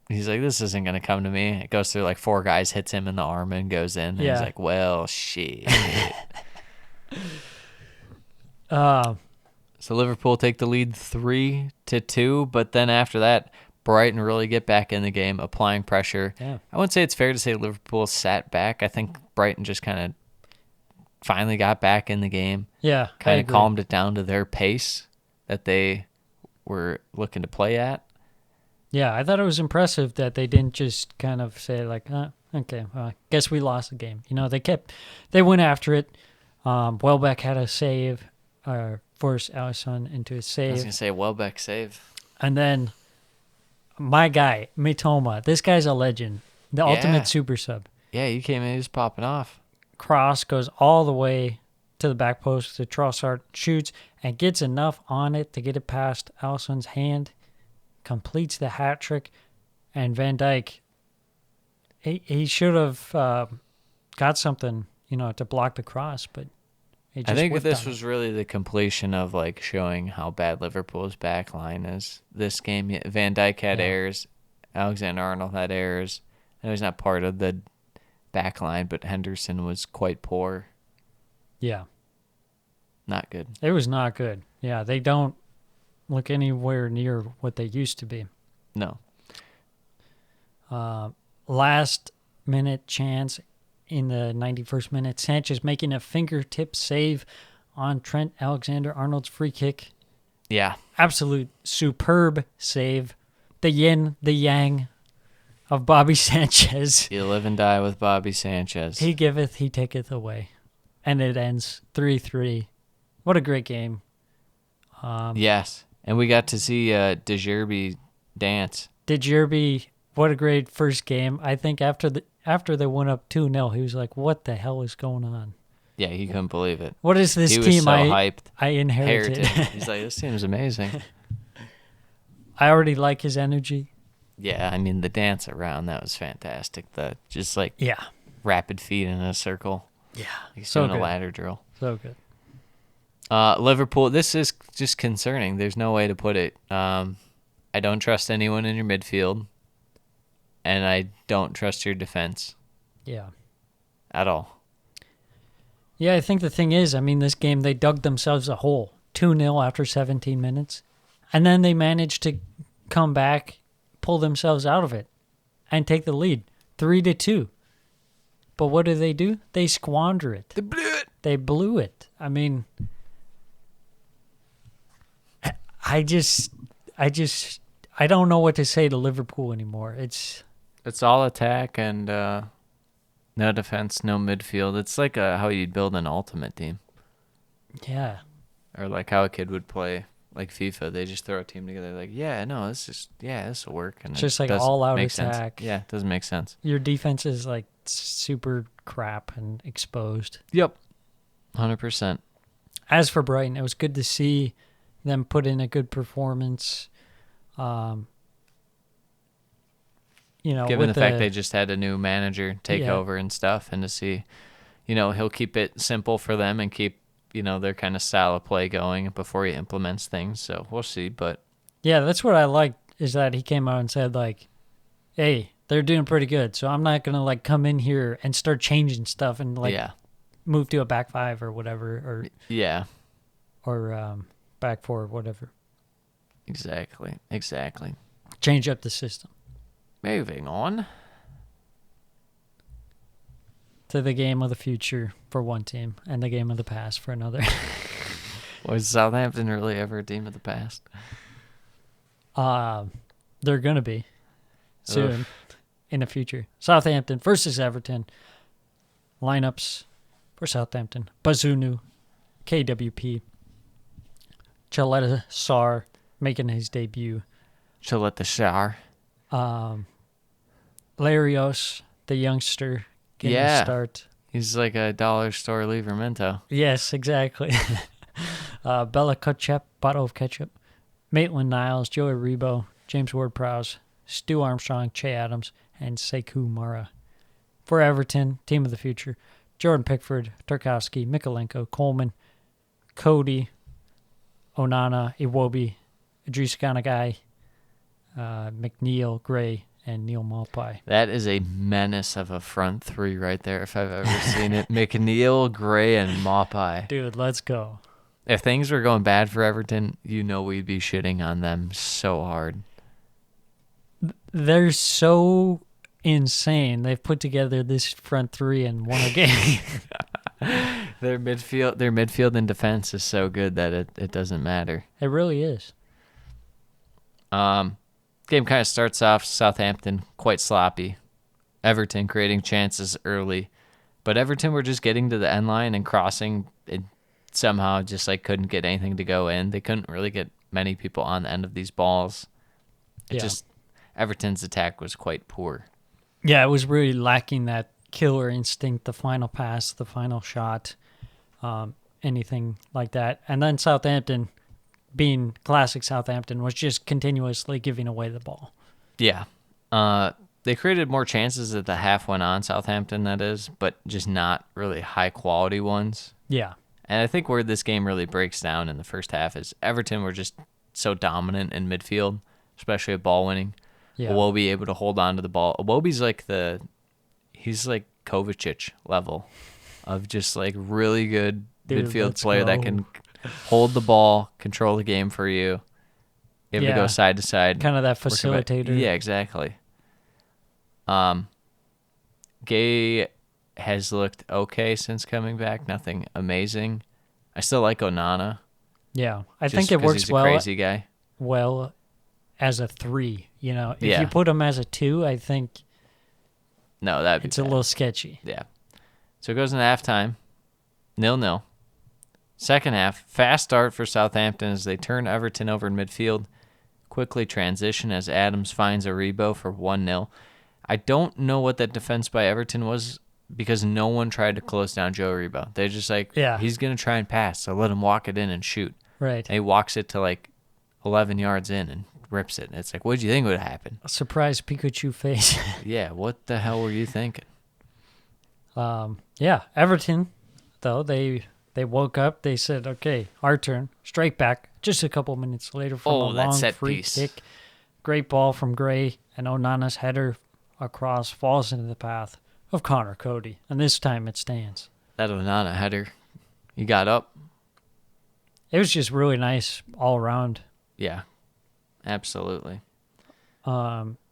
He's like, this isn't going to come to me. It goes through like 4 guys, hits him in the arm, and goes in. And Yeah. he's like, well, shit. So Liverpool take the lead 3-2, but then after that, Brighton really get back in the game, applying pressure. Yeah. I wouldn't say it's fair to say Liverpool sat back. I think Brighton just kind of finally got back in the game. Yeah. Kind of calmed it down to their pace that they were looking to play at. Yeah, I thought it was impressive that they didn't just kind of say like, okay, well, I guess we lost the game. You know, they went after it. Welbeck had a save, forced Alisson into a I was save. going to say Welbeck save. And then my guy, Mitoma, this guy's a legend. The ultimate super sub. Yeah, he came in, he was popping off. Cross goes all the way to the back post. The Trossard shoots and gets enough on it to get it past Alisson's hand. Completes the hat trick. And Van Dijk, he should have got something, to block the cross, but he just I think whipped this on it. was really the completion of like showing how bad Liverpool's back line is this game. Van Dijk had errors. Alexander-Arnold had errors. I know he's not part of the back line, but Henderson was quite poor. Yeah. Not good. It was not good. Yeah, they don't look anywhere near what they used to be. No. Last minute chance in the 91st minute. Sanchez making a fingertip save on Trent Alexander-Arnold's free kick. Yeah. Absolute superb save. The yin, the yang of Bobby Sanchez. You live and die with Bobby Sanchez. He giveth, he taketh away. And it ends 3-3. What a great game. Yes. And we got to see De Zerbi dance. De Zerbi, what a great first game. I think after they went up 2-0, he was like, what the hell is going on? Yeah, he couldn't believe it. What is this He was team so hyped. I inherited? He's like, this team is amazing. I already like his energy. Yeah, I mean, the dance around, that was fantastic. The just like Yeah. rapid feet in a circle. Yeah. He's So doing a good. ladder drill. So good. Liverpool, this is just concerning. There's no way to put it. I don't trust anyone in your midfield, and I don't trust your defense Yeah. at all. Yeah, I think the thing is, this game, they dug themselves a hole. 2-0 after 17 minutes. And then they managed to come back, pull themselves out of it, and take the lead. 3-2. But what do? They squander it. They blew it. They blew it. I don't know what to say to Liverpool anymore. It's all attack and no defense, no midfield. It's like how you'd build an ultimate team. Yeah. Or like how a kid would play like FIFA. They just throw a team together like, this will work. And It's it just like doesn't all-out make sense. attack. Yeah, it doesn't make sense. Your defense is like super crap and exposed. Yep. 100%. As for Brighton, it was good to see them put in a good performance. Given the fact they just had a new manager take Yeah. over and stuff, and to see, he'll keep it simple for them and keep, their kind of style of play going before he implements things. So we'll see. But Yeah, that's what I liked, is that he came out and said, like, hey, they're doing pretty good, so I'm not going to, like, come in here and start changing stuff and, like, move to a back five or whatever, or back four, whatever. Exactly. Change up the system. Moving on. To the game of the future for one team and the game of the past for another. Was Southampton really ever a team of the past? They're going to be soon in the future. Southampton versus Everton. Lineups for Southampton. Bazunu, KWP. Chaleta Sarr making his debut. Chaleta Sarr. Larios, the youngster, getting a start. He's like a dollar store Livermento. Yes, exactly. Bella Kotchep, bottle of ketchup. Maitland-Niles, Joey Rebo, James Ward-Prowse, Stu Armstrong, Che Adams, and Sekou Mara. For Everton, team of the future, Jordan Pickford, Tarkowski, Mikolenko, Coleman, Cody, Onana, Iwobi, Idris Ganagai, McNeil, Gray, and Neil Maupay. That is a menace of a front three right there, if I've ever seen it. McNeil, Gray, and Maupay. Dude, let's go. If things were going bad for Everton, we'd be shitting on them so hard. They're so insane. They've put together this front three and won a game. Their midfield and defense is so good that it doesn't matter. It really is. Game kind of starts off Southampton quite sloppy. Everton creating chances early, but Everton were just getting to the end line and crossing. It somehow just couldn't get anything to go in. They couldn't really get many people on the end of these balls. Everton's attack was quite poor. Yeah, it was really lacking that killer instinct, the final pass, the final shot, anything like that. And then Southampton, being classic Southampton, was just continuously giving away the ball. Yeah. They created more chances as the half went on, Southampton, that is, but just not really high-quality ones. Yeah. And I think where this game really breaks down in the first half is Everton were just so dominant in midfield, especially at ball winning. Yeah. Iwobi able to hold on to the ball. Iwobi's he's like Kovacic level of just really good midfield player that can hold the ball, control the game for you, able to go side to side. Kind of that facilitator. Yeah, exactly. Gay has looked okay since coming back. Nothing amazing. I still like Onana. Yeah, I think it works he's a crazy guy. Well, as a 3, if Yeah. you put him as a 2, I think No, that'd be it's a bad. little sketchy. Yeah. So it goes into halftime, 0-0. Second half, fast start for Southampton as they turn Everton over in midfield. Quickly transition as Adams finds Aribo for 1-0. I don't know what that defense by Everton was because no one tried to close down Joe Aribo. They're just he's going to try and pass, so let him walk it in and shoot. Right. And he walks it to 11 yards in and rips it. And it's what did you think would happen? A surprise Pikachu face. Yeah, what the hell were you thinking? Yeah, Everton, though, they woke up. They said, okay, our turn. Straight back just a couple minutes later from a that long set free piece. kick. Great ball from Gray, and Onana's header across falls into the path of Connor Cody. And this time it stands. That Onana header, he got up. It was just really nice all around. Yeah, absolutely.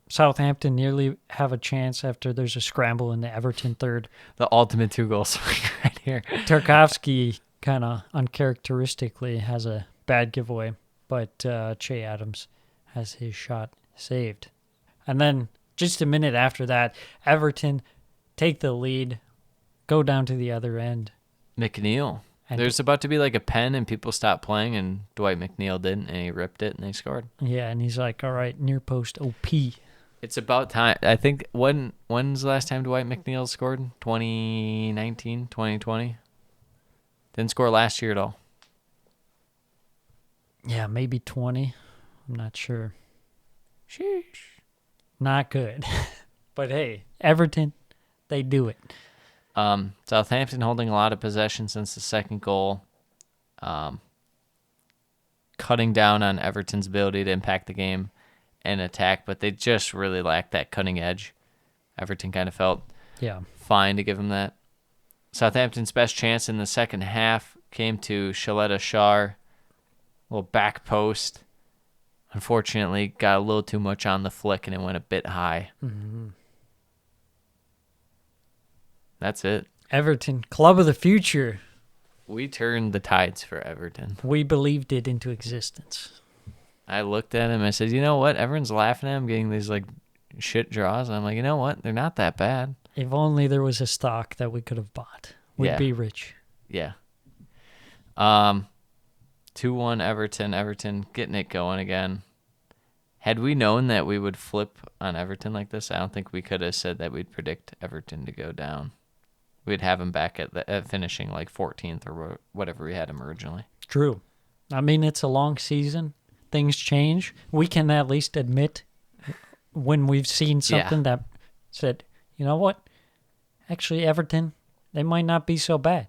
Southampton nearly have a chance after there's a scramble in the Everton third. The ultimate 2-goal right here. Tarkovsky kind of uncharacteristically has a bad giveaway, but Che Adams has his shot saved. And then just a minute after that, Everton take the lead, go down to the other end. McNeil. And There's about to be a pen and people stopped playing and Dwight McNeil didn't and he ripped it and they scored. Yeah, and he's like, all right, near post OP. It's about time. I think when's the last time Dwight McNeil scored? 2019, 2020? Didn't score last year at all. Yeah, maybe 20. I'm not sure. Sheesh. Not good. But hey, Everton, they do it. Southampton holding a lot of possession since the second goal. Cutting down on Everton's ability to impact the game and attack, but they just really lacked that cutting edge. Everton kind of felt fine to give them that. Southampton's best chance in the second half came to Shaletta Shar. Little back post. Unfortunately, got a little too much on the flick and it went a bit high. Mm-hmm. That's it. Everton, club of the future. We turned the tides for Everton. We believed it into existence. I looked at him. I said, you know what? Everyone's laughing at him getting these shit draws. I'm like, you know what? They're not that bad. If only there was a stock that we could have bought. We'd be rich. Yeah. 2-1 Everton. Everton getting it going again. Had we known that we would flip on Everton like this, I don't think we could have said that we'd predict Everton to go down. We'd have him back at finishing 14th or whatever we had him originally. True. I mean, it's a long season. Things change. We can at least admit when we've seen something that said, you know what? Actually, Everton, they might not be so bad.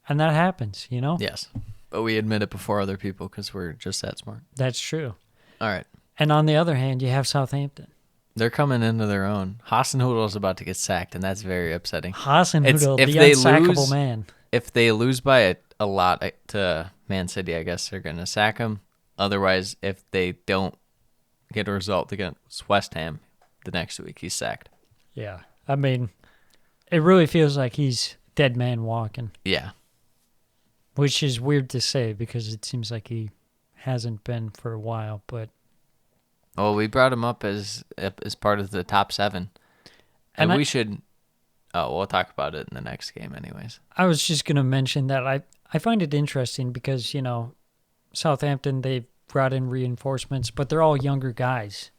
And that happens, you know? Yes. But we admit it before other people because we're just that smart. That's true. All right. And on the other hand, you have Southampton. They're coming into their own. Hasenhüttl is about to get sacked, and that's very upsetting. Hasenhüttl, the if they unsackable lose, man. If they lose by a lot to Man City, I guess they're going to sack him. Otherwise, if they don't get a result against West Ham the next week, he's sacked. Yeah. I mean, it really feels like he's dead man walking. Yeah. Which is weird to say because it seems like he hasn't been for a while, but... Well, we brought him up as part of the top 7. And we should... Oh, we'll talk about it in the next game anyways. I was just going to mention that I find it interesting because, you know, Southampton, they brought in reinforcements, but they're all younger guys.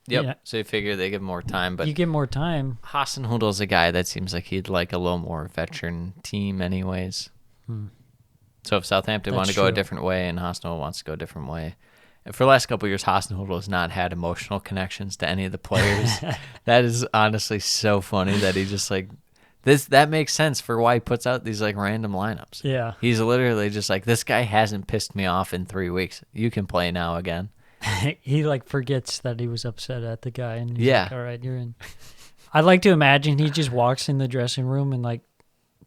Yep. Yeah. So you figure they give more time, but you get more time. Hasenhüttl's a guy that seems like he'd like a little more veteran team anyways. So if Southampton want to go a different way and Hasenhüttl wants to go a different way. And for the last couple of years, Hasenhüttl has not had emotional connections to any of the players. That is honestly so funny that he just like this. That makes sense for why he puts out these like random lineups. Yeah. He's literally just like, this guy hasn't pissed me off in 3 weeks. You can play now again. He like forgets that he was upset at the guy and he's Yeah. like, all right, you're in. I'd like to imagine he just walks in the dressing room and like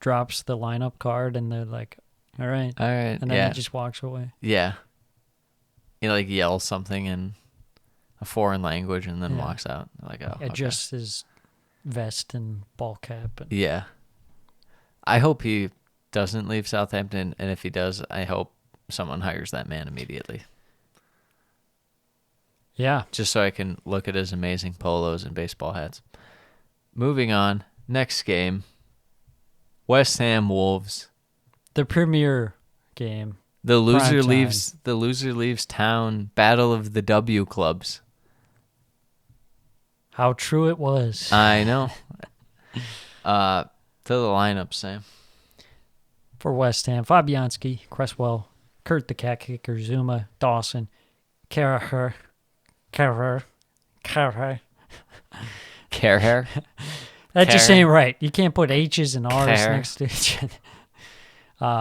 drops the lineup card and they're like, all right. And then he just walks away. Yeah. He like yells something in a foreign language and then walks out. Like, oh, adjusts his vest and ball cap. And... Yeah. I hope he doesn't leave Southampton, and if he does, I hope someone hires that man immediately. Yeah. Just so I can look at his amazing polos and baseball hats. Moving on. Next game. West Ham Wolves. The premier game. The loser Prime leaves time. the loser leaves town. Battle of the W clubs. How true it was. I know. To the lineup, Sam. For West Ham, Fabianski, Cresswell, Kurt the Cat Kicker, Zuma, Dawson, Carragher. Carragher. That just ain't right. You can't put H's and R's Care. next to each other.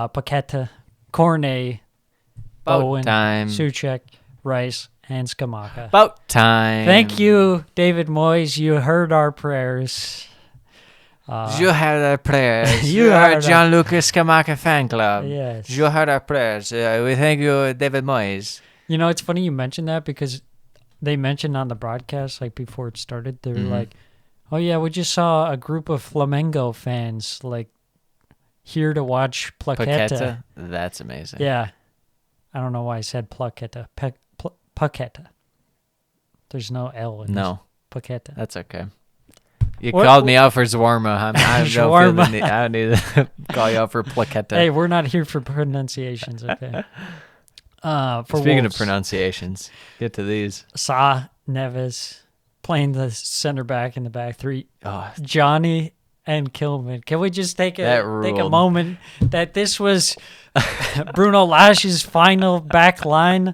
Paqueta, Cornet, About Bowen, time. Suchek, Rice, and Skamaka. About time. Thank you, David Moyes. You heard our prayers. You heard our prayers. You You are heard John Lucas Skamaka fan club. Yes. You heard our prayers. We thank you, David Moyes. You know, it's funny you mentioned that because they mentioned on the broadcast, like before it started, they were like, oh yeah, we just saw a group of Flamengo fans, like, here to watch Paqueta. That's amazing. Yeah. I don't know why I said Paqueta. Paqueta. There's no L in No, this. Paqueta. that's okay. You What- called me out for Shawarma. I don't Shawarma. need to call you out for Plaqueta. Hey, we're not here for pronunciations, okay? For Speaking Wolves, of pronunciations, get to these. Sa, Neves, playing the center back in the back three. Oh, Johnny and Kilman. Can we just take That a ruled. moment that this was Bruno Lage's final back line?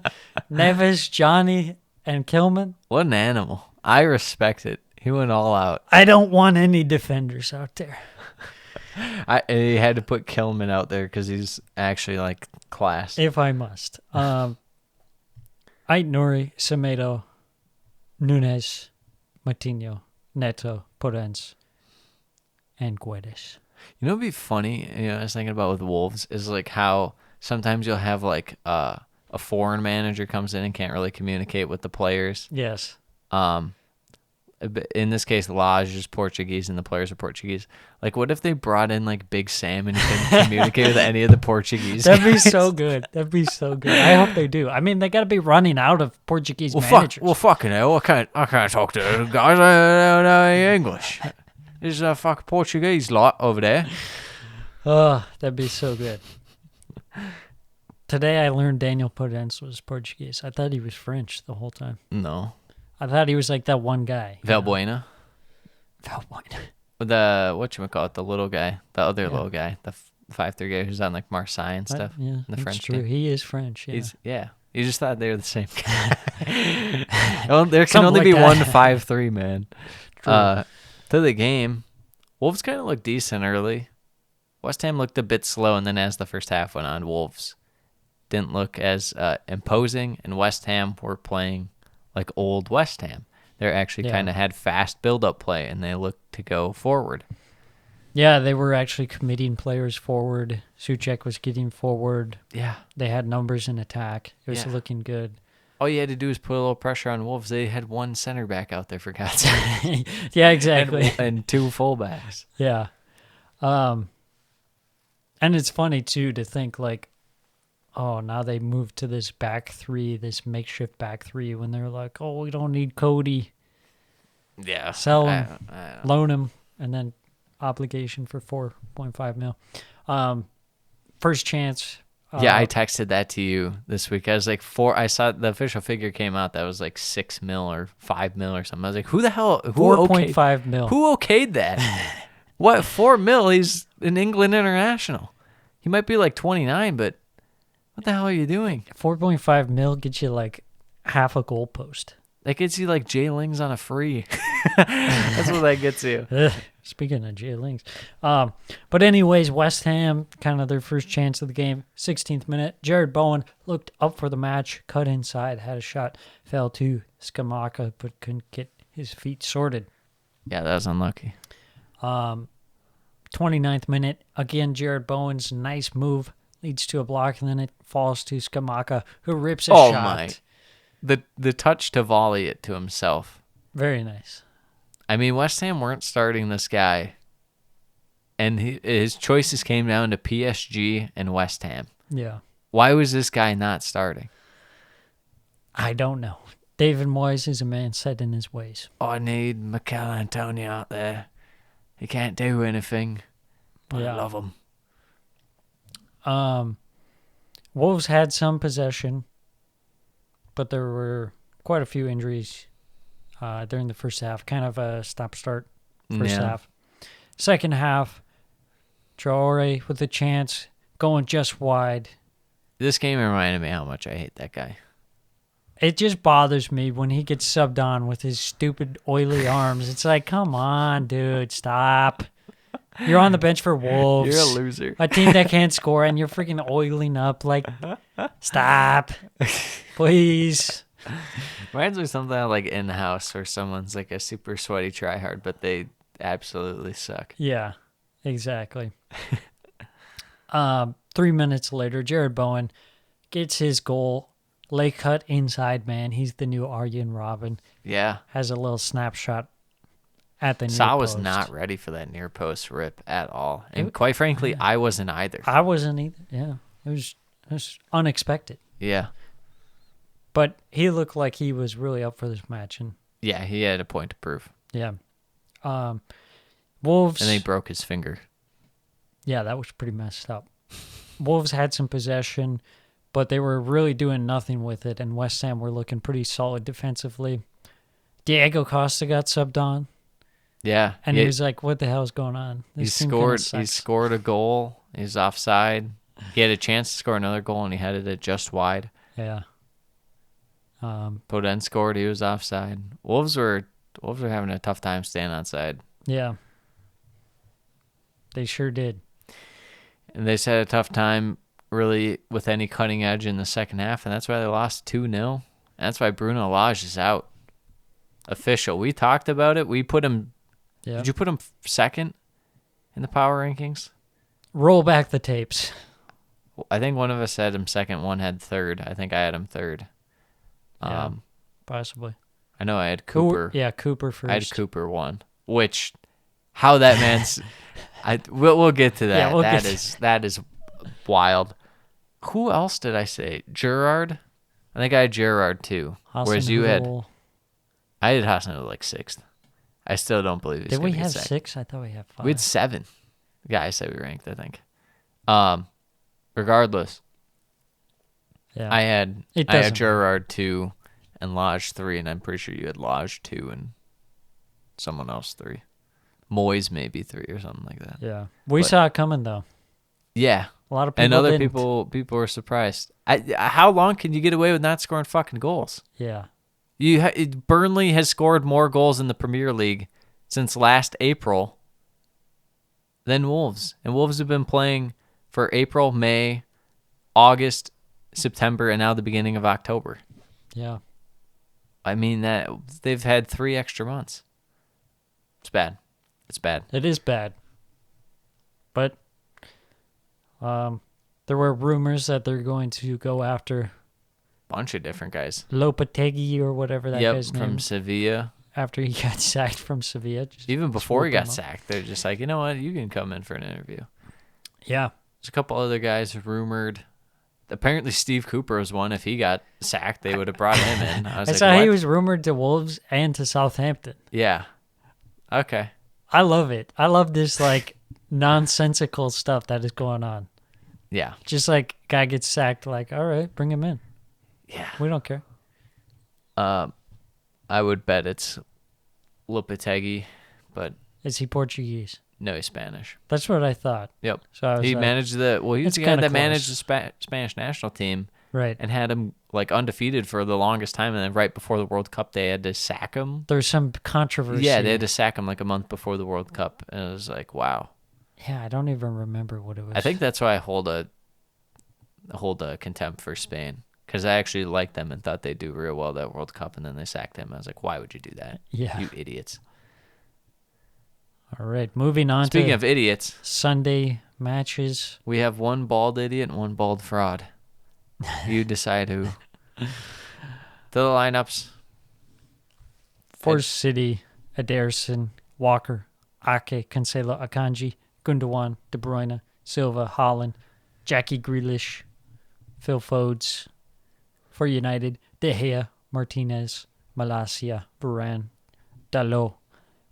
Neves, Johnny, and Kilman. what an animal. I respect it. He went all out. I don't want any defenders out there. He had to put Kilman out there because he's actually like class. If I must. Ait Nouri, Semedo, Nunes, Matinho, Neto, Porens, and Guedes. You know what'd be funny, I was thinking about with Wolves, is like how sometimes you'll have like a foreign manager comes in and can't really communicate with the players. Yes. In this case, Lage is Portuguese and the players are Portuguese. Like, what if they brought in like Big Sam and he couldn't communicate with any of the Portuguese? That'd be guys? so good. That'd be so good. I hope they do. I mean, they got to be running out of Portuguese managers. Fucking hell, I can't talk to the guys. I don't know English. There's a fucking Portuguese lot over there. Oh, that'd be so good. Today I learned Daniel Podence was Portuguese. I thought he was French the whole time. No. I thought he was like that one guy. Valbuena. Valbuena. The, whatchamacallit, the little guy, the other little guy, the 5'3" guy who's on like Marseille and stuff. Yeah, the that's French true. team. He is French. Yeah. You just thought they were the same guy. Well, there can Something only like be that. one 5'3", man. True. To the game, Wolves kind of looked decent early. West Ham looked a bit slow, and then as the first half went on, Wolves didn't look as imposing, and West Ham were playing like old West Ham. They actually kind of had fast build-up play, and they looked to go forward. Yeah, they were actually committing players forward. Souček was getting forward. Yeah. They had numbers in attack. It was looking good. All you had to do was put a little pressure on Wolves. They had one center back out there, for God's sake. Yeah, exactly. And two fullbacks. Yeah. And it's funny, too, to think, like, oh, now they moved to this back three, this makeshift back three, when they're like, oh, we don't need Cody. Yeah. Sell him, loan him, and then obligation for 4.5 mil. First chance. Yeah, I texted that to you this week. I was like, I saw the official figure came out that was like 6 mil or 5 mil or something. I was like, who the hell? 4.5 mil. Who okayed that? What, 4 mil? He's an England international. He might be like 29, but what the hell are you doing? 4.5 mil gets you like half a goalpost. That gets you like Jay Lings on a free. That's what that gets you. Speaking of Jay Lings. But anyways, West Ham, kind of their first chance of the game. 16th minute. Jared Bowen looked up for the match, cut inside, had a shot, fell to Skamaka, but couldn't get his feet sorted. Yeah, that was unlucky. 29th minute. Again, Jared Bowen's nice move leads to a block, and then it falls to Skamaka, who rips a shot. My. The touch to volley it to himself. Very nice. I mean, West Ham weren't starting this guy, and his choices came down to PSG and West Ham. Yeah. Why was this guy not starting? I don't know. David Moyes is a man set in his ways. I need Mikel Antonio out there. He can't do anything, but I love him. Wolves had some possession, but there were quite a few injuries during the first half. Kind of a stop-start first half. Second half, Traore with a chance, going just wide. This game reminded me how much I hate that guy. It just bothers me when he gets subbed on with his stupid oily arms. It's like, come on, dude, stop. You're on the bench for Wolves. You're a loser. A team that can't score, and you're freaking oiling up. Like, stop. Please. Reminds me of something like in-house where someone's like a super sweaty tryhard, but they absolutely suck. Yeah, exactly. 3 minutes later, Jared Bowen gets his goal. Lay cut inside, man. He's the new Arjen Robben. Yeah. Has a little snapshot at the near Saul was post. not ready for that near post rip at all. And quite frankly, I wasn't either. I wasn't either. Yeah. It was unexpected. Yeah. But he looked like he was really up for this match. And yeah, he had a point to prove. yeah. Wolves. And they broke his finger. Yeah, that was pretty messed up. Wolves had some possession, but they were really doing nothing with it, and West Ham were looking pretty solid defensively. Diego Costa got subbed on, Yeah. and he was like, what the hell is going on? He This team kinda scored a goal. He's offside. He had a chance to score another goal, and he headed it just wide. Yeah. Foden scored. He was offside. Wolves were having a tough time staying onside. Yeah. They sure did. And they had a tough time really with any cutting edge in the second half, and that's why they lost 2-0. And that's why Bruno Lage is out. Official. We talked about it. We put him... Yeah. Did you put him second in the power rankings? Roll back the tapes. I think one of us had him second, one had third. I think I had him third. Yeah, possibly. I know I had Cooper. Cooper first. I had Cooper one, which how that man's... we'll get to that. Yeah, that is wild. Who else did I say? Gerrard? I think I had Gerrard too. Whereas you had... I had Hasenhüttl like sixth. I still don't believe he's Did we gonna have get second. 6? I thought we had 5. We had 7. Yeah, I said we ranked, I think. Regardless, Yeah. I had doesn't Gerrard 2 and Lage 3, and I'm pretty sure you had Lage 2 and someone else 3. Moyes maybe 3 or something like that. Yeah. We saw it coming, though. Yeah. A lot of people And other didn't. people were surprised. How long can you get away with not scoring fucking goals? Yeah. Burnley has scored more goals in the Premier League since last April than Wolves. And Wolves have been playing for April, May, August, September, and now the beginning of October. Yeah. I mean, that they've had 3 extra months. It's bad. It's bad. It is bad. But there were rumors that they're going to go after Bunch of different guys. Lopetegui or whatever that guy's name. From Sevilla. After he got sacked from Sevilla. Even before he got swoop him up. sacked, they're just like, you know what? You can come in for an interview. Yeah. There's a couple other guys rumored. Apparently, Steve Cooper was one. If he got sacked, they would have brought him in. I was I like, saw what? he was rumored to Wolves and to Southampton. Yeah. Okay. I love it. I love this like nonsensical stuff that is going on. Yeah. Just like guy gets sacked, like, all right, bring him in. Yeah. We don't care. I would bet it's Lopetegui, but Is he Portuguese? no, he's Spanish. That's what I thought. Yep. So I was He like, managed he was it's the guy kinda that close. managed the Spanish national team right. and had him like undefeated for the longest time. And then right before the World Cup, they had to sack him. There's some controversy. Yeah, they had to sack him like a month before the World Cup. And it was like, wow. Yeah, I don't even remember what it was. I think that's why I hold a contempt for Spain, because I actually liked them and thought they'd do real well that World Cup, and then they sacked him. I was like, why would you do that? Yeah. You idiots. All right, moving on Speaking to of idiots, Sunday matches. we have one bald idiot and one bald fraud. You decide who. To the lineups. For City, Ederson, Walker, Ake, Cancelo, Akanji, Gundogan, De Bruyne, Silva, Haaland, Jackie Grealish, Phil Fodes. For United, De Gea, Martinez, Malacia, Varane, Dalot,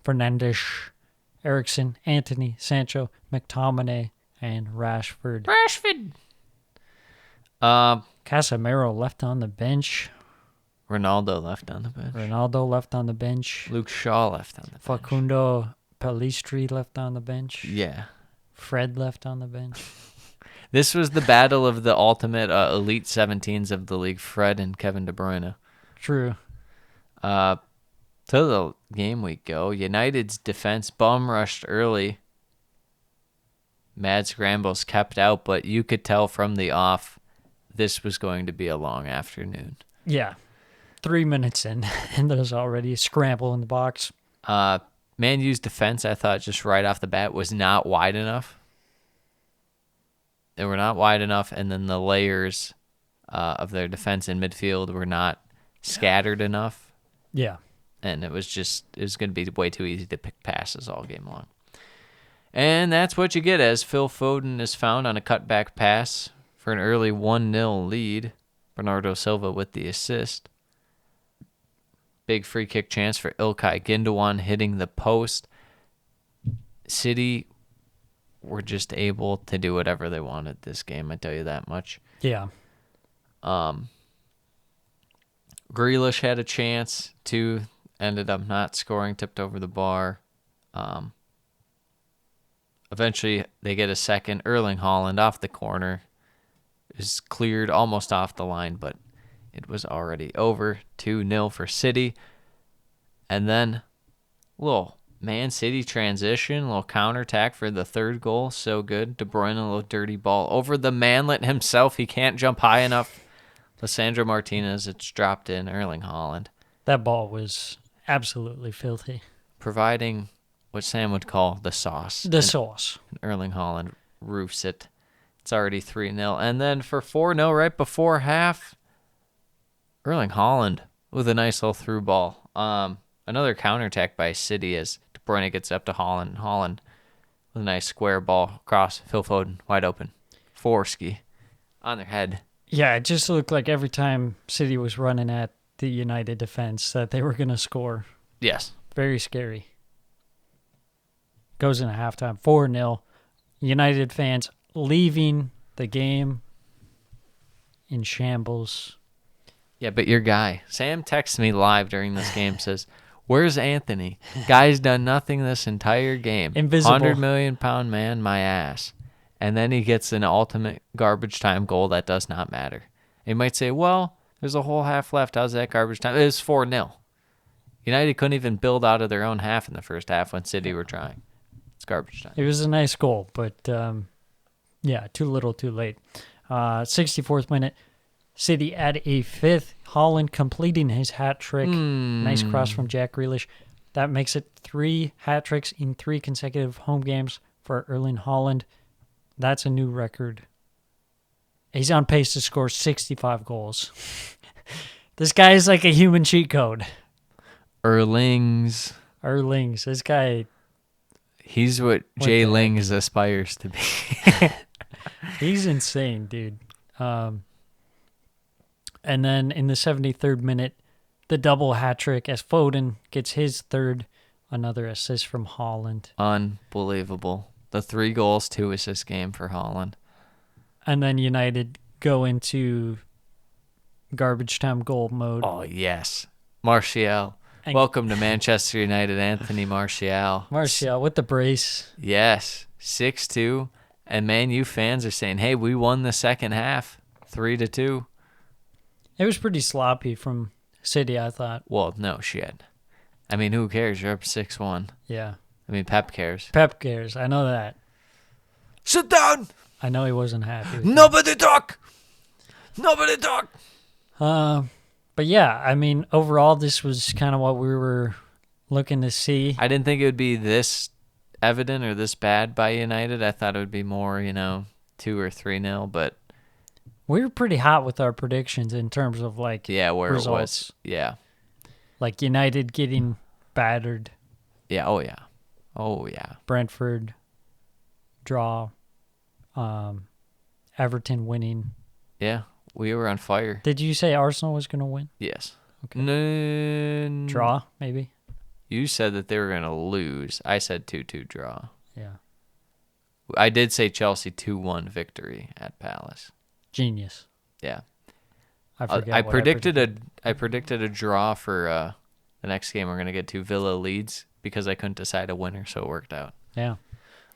Fernandes, Eriksson, Anthony, Sancho, McTominay, and Rashford. Casemiro left on the bench. Ronaldo left on the bench. Ronaldo left on the bench. Luke Shaw left on the bench. Facundo Pellistri left on the bench. Yeah. Fred left on the bench. This was the battle of the ultimate elite 17s of the league, Fred and Kevin De Bruyne. True. To the game we go. United's defense bum rushed early. Mad scrambles kept out, but you could tell from the off this was going to be a long afternoon. Yeah. 3 minutes in, and there's already a scramble in the box. Man U's defense, I thought, just right off the bat, was not wide enough. They were not wide enough, and then the layers of their defense in midfield were not scattered enough. Yeah. And it was going to be way too easy to pick passes all game long. And that's what you get as Phil Foden is found on a cutback pass for an early 1-0 lead. Bernardo Silva with the assist. Big free kick chance for Ilkay Gundogan hitting the post. City were just able to do whatever they wanted this game, I tell you that much. Yeah. Grealish had a chance to, ended up not scoring, tipped over the bar. Eventually, they get a second. Erling Haaland off the corner is cleared almost off the line, but it was already over. 2-0 for City. And then a little Man City transition, a little counterattack for the third goal. So good. De Bruyne, a little dirty ball over the manlet himself. He can't jump high enough. Lissandro Martinez, it's dropped in. Erling Haaland. That ball was absolutely filthy. Providing what Sam would call the sauce. The sauce. Erling Haaland roofs it. It's already 3-0. And then for 4-0 right before half, Erling Haaland with a nice little through ball. Another counterattack by City as De Bruyne gets up to Haaland. Haaland with a nice square ball across. Phil Foden wide open. Forski on their head. Yeah, it just looked like every time City was running at the United defense that they were going to score. Yes. Very scary. Goes into halftime. 4-0. United fans leaving the game in shambles. Yeah, but your guy, Sam texts me live during this game, says, where's Anthony? Guy's done nothing this entire game. Invisible. 100 million pound man, my ass. And then he gets an ultimate garbage time goal that does not matter. You might say, well, there's a whole half left. How's that garbage time? It was 4-0. United couldn't even build out of their own half in the first half when City were trying. It's Garbage time. It was a nice goal, but yeah, too little, too late. 64th minute, City at a fifth. Haaland completing his hat trick. Nice cross from Jack Grealish. That makes it 3 hat tricks in 3 consecutive home games for Erling Haaland. That's a new record. He's on pace to score 65 goals. This guy is like a human cheat code. Erlings. This guy... He's what Jay Lings aspires to be. He's insane, dude. And then in the 73rd minute, the double hat trick as Foden gets his third, another assist from Haaland. Unbelievable. The 3 goals, 2 assist game for Haaland. And then United go into garbage time goal mode. Oh, yes. Martial. And Welcome to Manchester United, Anthony Martial. Martial with the brace. Yes. 6-2. And Man U fans are saying, hey, we won the second half. 3-2. It was pretty sloppy from City, I thought. Well, no shit. I mean, who cares? You're up 6-1. Yeah. I mean, Pep cares. Pep cares. I know that. Sit down! I know he wasn't happy with Nobody talk! Nobody talk! But yeah, I mean, overall, this was kind of what we were looking to see. I didn't think it would be this evident or this bad by United. I thought it would be more, 2 or 3-0, but... We were pretty hot with our predictions in terms of, like, yeah, where results. It was. Yeah. Like, United getting battered. Yeah, oh, yeah. Oh, yeah. Brentford, draw. Everton winning. Yeah, we were on fire. Did you say Arsenal was going to win? Yes. Okay. No. Draw, maybe? You said that they were going to lose. I said 2-2 draw. Yeah. I did say Chelsea 2-1 victory at Palace. Genius. Yeah. I forget I what predicted a draw for the next game we're going to get to, Villa Leeds, because I couldn't decide a winner, so it worked out. Yeah.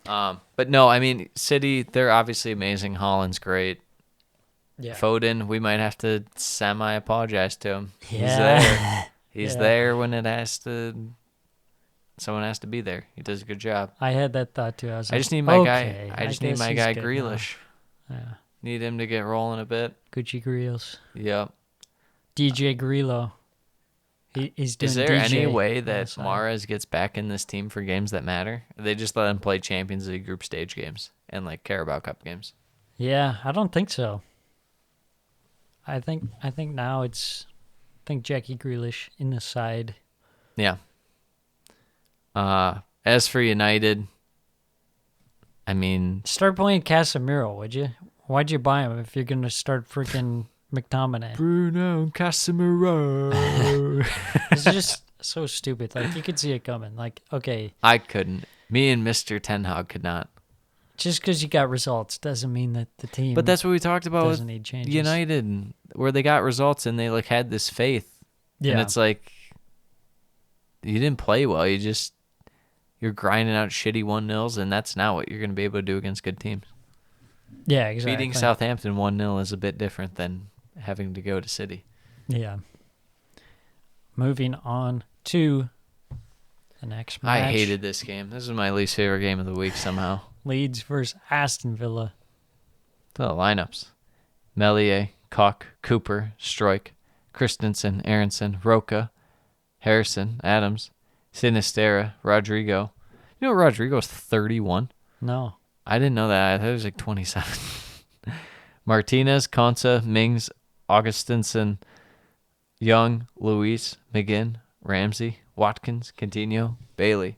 But no, I mean, City, they're obviously amazing. Haaland's great. Yeah. Foden, we might have to semi-apologize to him. Yeah. He's there. He's Yeah. there when someone has to be there. He does a good job. I had that thought too. I was I like, just need my okay, guy. I just need guess my he's guy good Grealish. now. Yeah. Need him to get rolling a bit. Gucci Grills. Yep. DJ Grillo. He's doing Is there DJ any way on the that side. Mahrez gets back in this team for games that matter? They just let him play Champions League group stage games and like Carabao Cup games. Yeah, I don't think so. I think now I think Jackie Grealish in the side. Yeah. As for United, I mean, Start playing Casemiro, would you? Why'd you buy him if you're gonna start freaking McTominay? Bruno Casemiro. It's just so stupid. Like, you could see it coming. Like, okay, I couldn't. Me and Mr. Ten Hag could not. just because you got results doesn't mean that the team. But that's what we talked about doesn't with need changes. United, where they got results and they like had this faith. Yeah. And it's like, you didn't play well. You're grinding out shitty 1-0s, and that's not what you're going to be able to do against good teams. Yeah, exactly. Beating Southampton 1-0 is a bit different than having to go to City. Yeah. Moving on to the next match. I hated this game. This is my least favorite game of the week somehow. Leeds versus Aston Villa. The lineups. Meslier, Koch, Cooper, Struijk, Christensen, Aronson, Roca, Harrison, Adams, Sinistera, Rodrigo. You know Rodrigo's 31? No. I didn't know that. I thought he was like 27. Martinez, Konsa, Mings, Augustinson, Young, Luis, McGinn, Ramsey, Watkins, Coutinho, Bailey.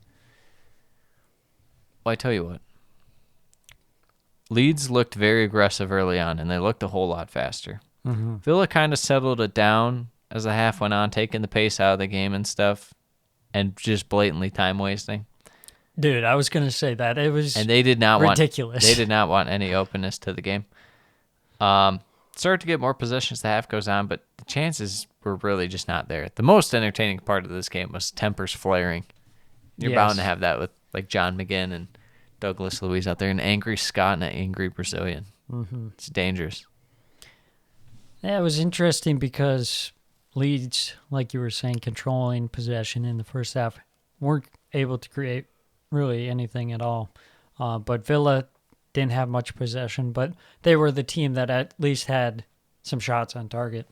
Well, I tell you what. Leeds looked very aggressive early on, and they looked a whole lot faster. Mm-hmm. Villa kind of settled it down as the half went on, taking the pace out of the game and stuff, and just blatantly time wasting. Dude, I was going to say that. It was And they did not ridiculous. They did not want any openness to the game. Started to get more possession as the half goes on, but the chances were really just not there. The most entertaining part of this game was tempers flaring. You're Yes. bound to have that with like John McGinn and Douglas Luiz out there, an angry Scot and an angry Brazilian. Mm-hmm. It's dangerous. Yeah, it was interesting because Leeds, like you were saying, controlling possession in the first half, weren't able to create really anything at all. But Villa didn't have much possession, but they were the team that at least had some shots on target.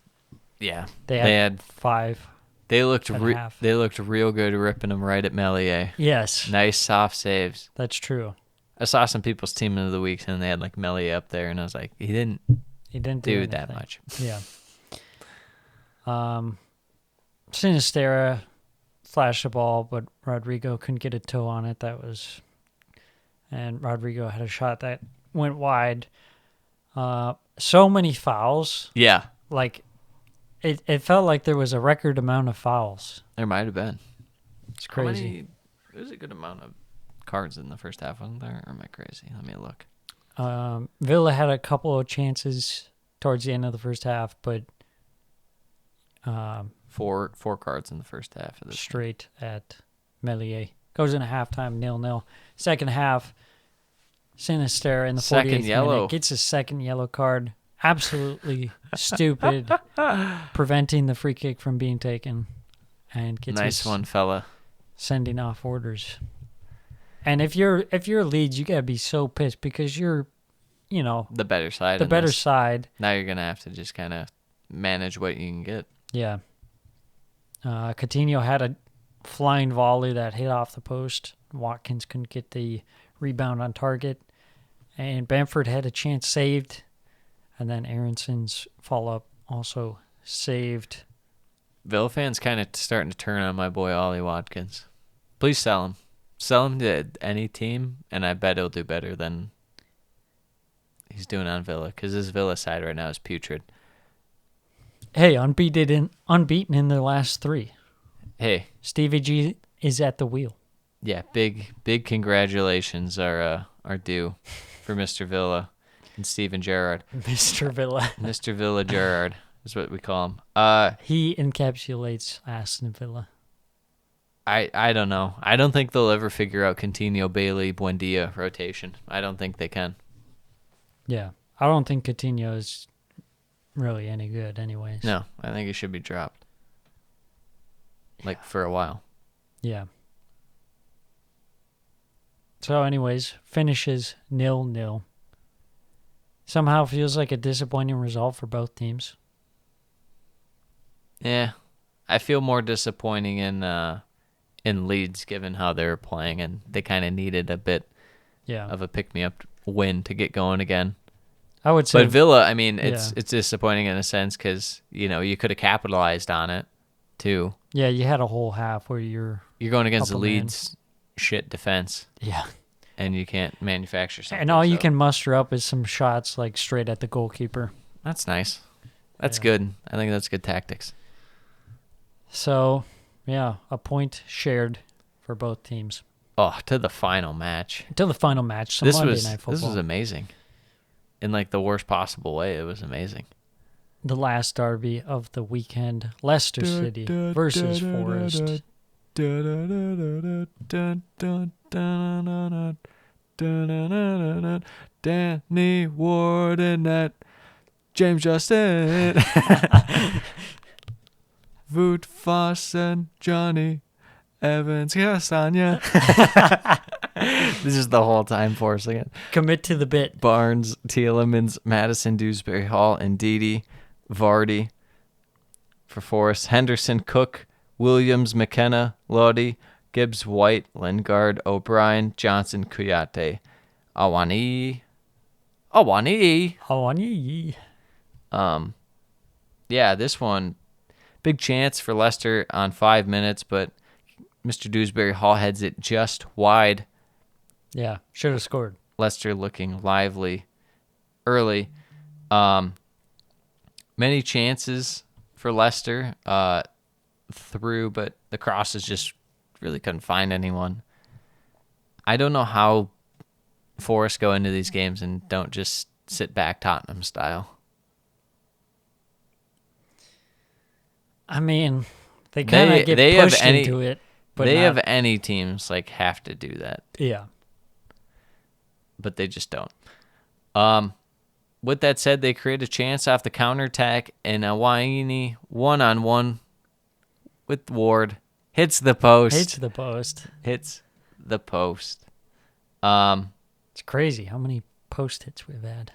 Yeah, They had 5. They looked and a half. they looked real good ripping them right at Melier. Yes, Nice soft saves. that's true. I saw some people's team of the week and they had like Melier up there, and I was like, he didn't He didn't do do that anything. much. Yeah. Sinistera flashed the ball, but Rodrigo couldn't get a toe on it. And Rodrigo had a shot that went wide. So many fouls. Yeah, Like, it felt like there was a record amount of fouls. there might have been. It's crazy. There was a good amount of cards in the first half, wasn't there? Or am I crazy? Let me look. Villa had a couple of chances towards the end of the first half, but Four cards in the first half of this. straight at Melier. Goes into halftime 0-0. Second half, Sinister in the 48th Second yellow. minute gets a second yellow card. Absolutely stupid, preventing the free kick from being taken, and gets Nice his one, fella. sending off orders. And if you're Leeds, you gotta be so pissed because you're, The better side. the in better this. side. Now you're gonna have to just kind of manage what you can get. Yeah. Coutinho had a flying volley that hit off the post. Watkins couldn't get the rebound on target. And Bamford had a chance saved. And then Aronson's follow-up also saved. Villa fans kind of starting to turn on my boy Ollie Watkins. Please sell him. Sell him to any team, and I bet he'll do better than he's doing on Villa, because his Villa side right now is putrid. Hey, unbeaten in their last 3. Hey, Stevie G is at the wheel. yeah, big Mr. congratulations are due for Mr. Villa and Steven Gerrard. Villa. Mr. Villa Gerrard is what we call him. He encapsulates Aston Villa. I don't know. I don't think they'll ever figure out Coutinho, Bailey, Buendia rotation. I don't think they can. Yeah. I don't think Coutinho is really any good anyways. No, I think he should be dropped. Like, for a while. Yeah. So anyways, finishes 0-0. Somehow feels like a disappointing result for both teams. Yeah. I feel more disappointing in Leeds, given how they're playing, and they kind of needed a bit Yeah. of a pick-me-up win to get going again. I would say But Villa, I mean, it's yeah. it's disappointing in a sense because, you could have capitalized on it, too. Yeah, you had a whole half where you're You're going against the Up a man. Leeds shit defense, yeah. and you can't manufacture something. And all you so can muster up is some shots like straight at the goalkeeper. That's nice. That's Yeah. good. I think that's good tactics. So, yeah, a point shared for both teams. Oh, to the final match. Until the final match, some This Monday was Night Football. this was amazing. In like the worst possible way, it was amazing. The last derby of the weekend, Leicester City versus Forest. Danny Warden at James Justin. Wout Foss and Johnny Evans Castagna. This is the whole time forcing it. Commit to the bit. Barnes, Tielemans, Madison, Dewsbury Hall, and Ndidi, Vardy for Forrest, Henderson, Cook, Williams, McKenna, Lodi, Gibbs, White, Lingard, O'Brien, Johnson, Kuyate, Awani. Yeah, this one, big chance for Leicester on 5 minutes, but Mr. Dewsbury Hall heads it just wide. Yeah, should have scored. Leicester looking lively early. Many chances for Leicester through, but the crosses just really couldn't find anyone. I don't know how Forest go into these games and don't just sit back Tottenham style. I mean, they kind of get pushed into it. But they not- have any teams like have to do that, Yeah. but they just don't. With that said, they create a chance off the counterattack, and Awaini one-on-one with Ward hits the post. Hits the post. Hits the post. It's crazy how many post hits we've had.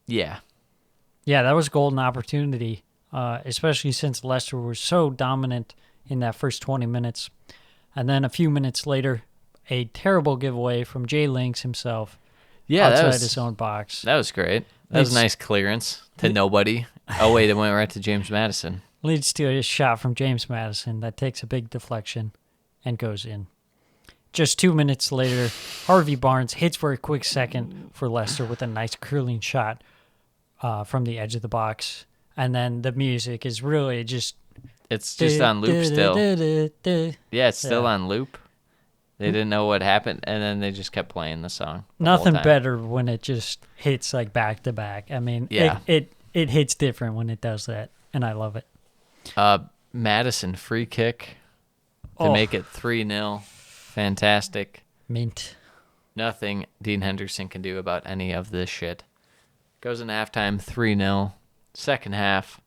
Yeah. Yeah, that was a golden opportunity, especially since Leicester was so dominant in that first 20 minutes. And then a few minutes later, a terrible giveaway from Jay Links himself outside his own box. That was great. That was a nice clearance to nobody. Oh, wait, it went right to James Maddison. Leads to a shot from James Maddison that takes a big deflection and goes in. Just 2 minutes later, Harvey Barnes hits for a quick second for Leicester with a nice curling shot from the edge of the box. And then the music is really just... It's just on loop still. Yeah, it's still on loop. They didn't know what happened, and then they just kept playing the song. Nothing better when it just hits like back to back. I mean, it hits different when it does that, and I love it. Madison free kick to make it 3-0. Fantastic. Mint. Nothing Dean Henderson can do about any of this shit. Goes in halftime 3-0. Second half,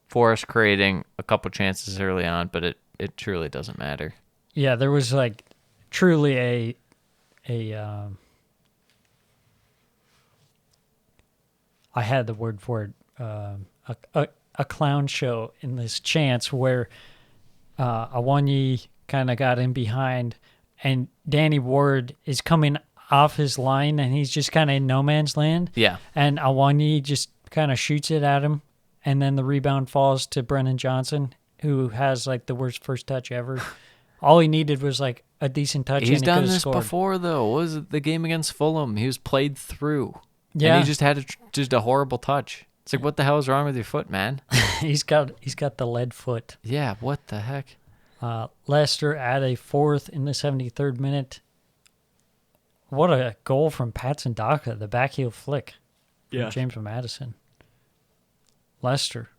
Forrest creating a couple chances early on, but it truly doesn't matter. Yeah, there was like truly a I had the word for it, a clown show in this chance where Awanyi kind of got in behind, and Danny Ward is coming off his line, and he's just kind of in no man's land. Yeah. And Awanyi just kind of shoots it at him, and then the rebound falls to Brennan Johnson, who has like the worst first touch ever. All he needed was like a decent touch. He's and he done could have this scored. before, though. What was it, the game against Fulham? He was played through. Yeah. And he just had just a horrible touch. It's like, what the hell is wrong with your foot, man? he's got the lead foot. Yeah, what the heck? Leicester add a fourth in the 73rd minute. What a goal from Patson Daka, the backheel flick from James Maddison. Leicester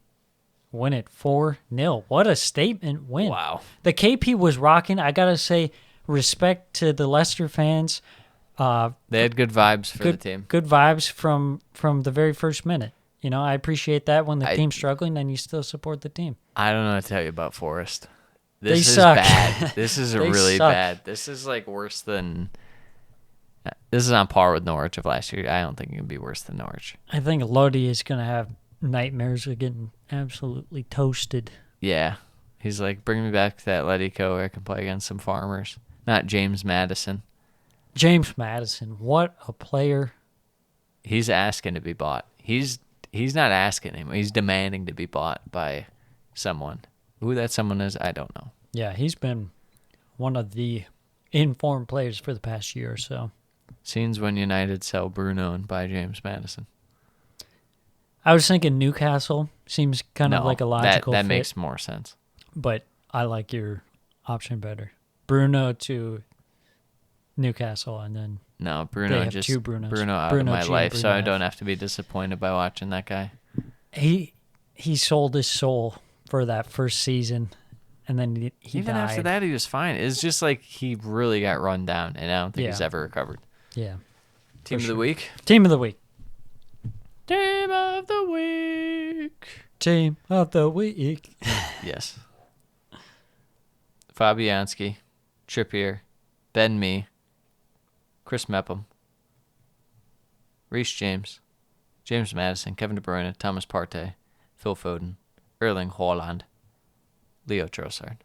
win it 4-0. What a statement win. Wow. The KP was rocking. I got to say, respect to the Leicester fans. They had good vibes for the team. Good vibes from the very first minute. You know, I appreciate that when the team's struggling and you still support the team. I don't know what to tell you about Forest. They This is suck. bad. This is really suck. bad. This is like worse than... This is on par with Norwich of last year. I don't think it can be worse than Norwich. I think Lodi is going to have nightmares of getting absolutely toasted. Yeah. He's like, bring me back to that Letico where I can play against some farmers. Not James Maddison. James Maddison, what a player. He's asking to be bought. He's not asking him. He's demanding to be bought by someone. Who that someone is, I don't know. Yeah, he's been one of the informed players for the past year or so. Scenes when United sell Bruno and buy James Maddison. I was thinking Newcastle seems kind of like a logical that fit, makes more sense. but I like your option better. Bruno to Newcastle, and then No, They Bruno have just two Brunos. Bruno out Bruno of my G, life, so Bruno I F. don't have to be disappointed by watching that guy. he sold his soul for that first season, and then he Even died. after that, he was fine. It's just like he really got run down, and I don't think he's Yeah. ever recovered. Yeah. Team of sure. the week. Team of the week. Team of the week. Team of the week. Yes. Fabianski, Trippier, Ben Mee, Chris Mepham, Reece James, James Maddison, Kevin De Bruyne, Thomas Partey, Phil Foden, Erling Haaland, Leo Trossard.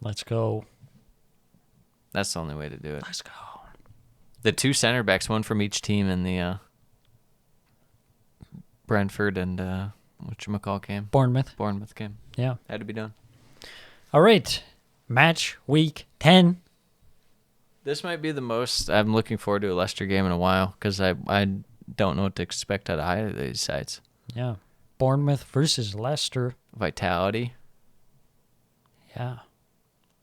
Let's go. That's the only way to do it. Let's go. The two center backs, one from each team in the Brentford and whatchamacall game. Bournemouth. Game. Yeah. Had to be done. All right. Match week 10. This might be the most I'm looking forward to a Leicester game in a while because I don't know what to expect out of either of these sides. Yeah. Bournemouth versus Leicester. Vitality. Yeah.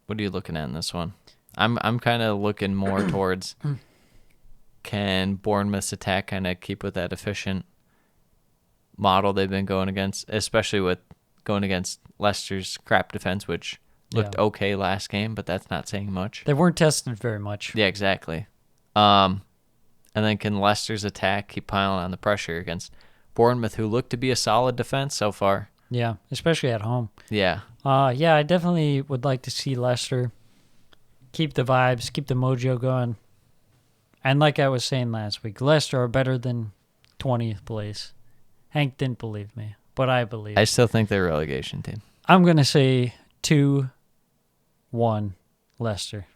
What are you looking at in this one? I'm kind of looking more towards can Bournemouth's attack kind of keep with that efficient model they've been going against, especially with going against Leicester's crap defense, which looked okay last game, but that's not saying much. They weren't tested very much. Yeah, exactly. And then can Leicester's attack keep piling on the pressure against Bournemouth, who look to be a solid defense so far? Yeah, especially at home. Yeah. Yeah, I definitely would like to see Leicester keep the vibes, keep the mojo going. And like I was saying last week, Leicester are better than 20th place. Hank didn't believe me, but I believe. I still think they're a relegation team. I'm going to say 2-1 Leicester.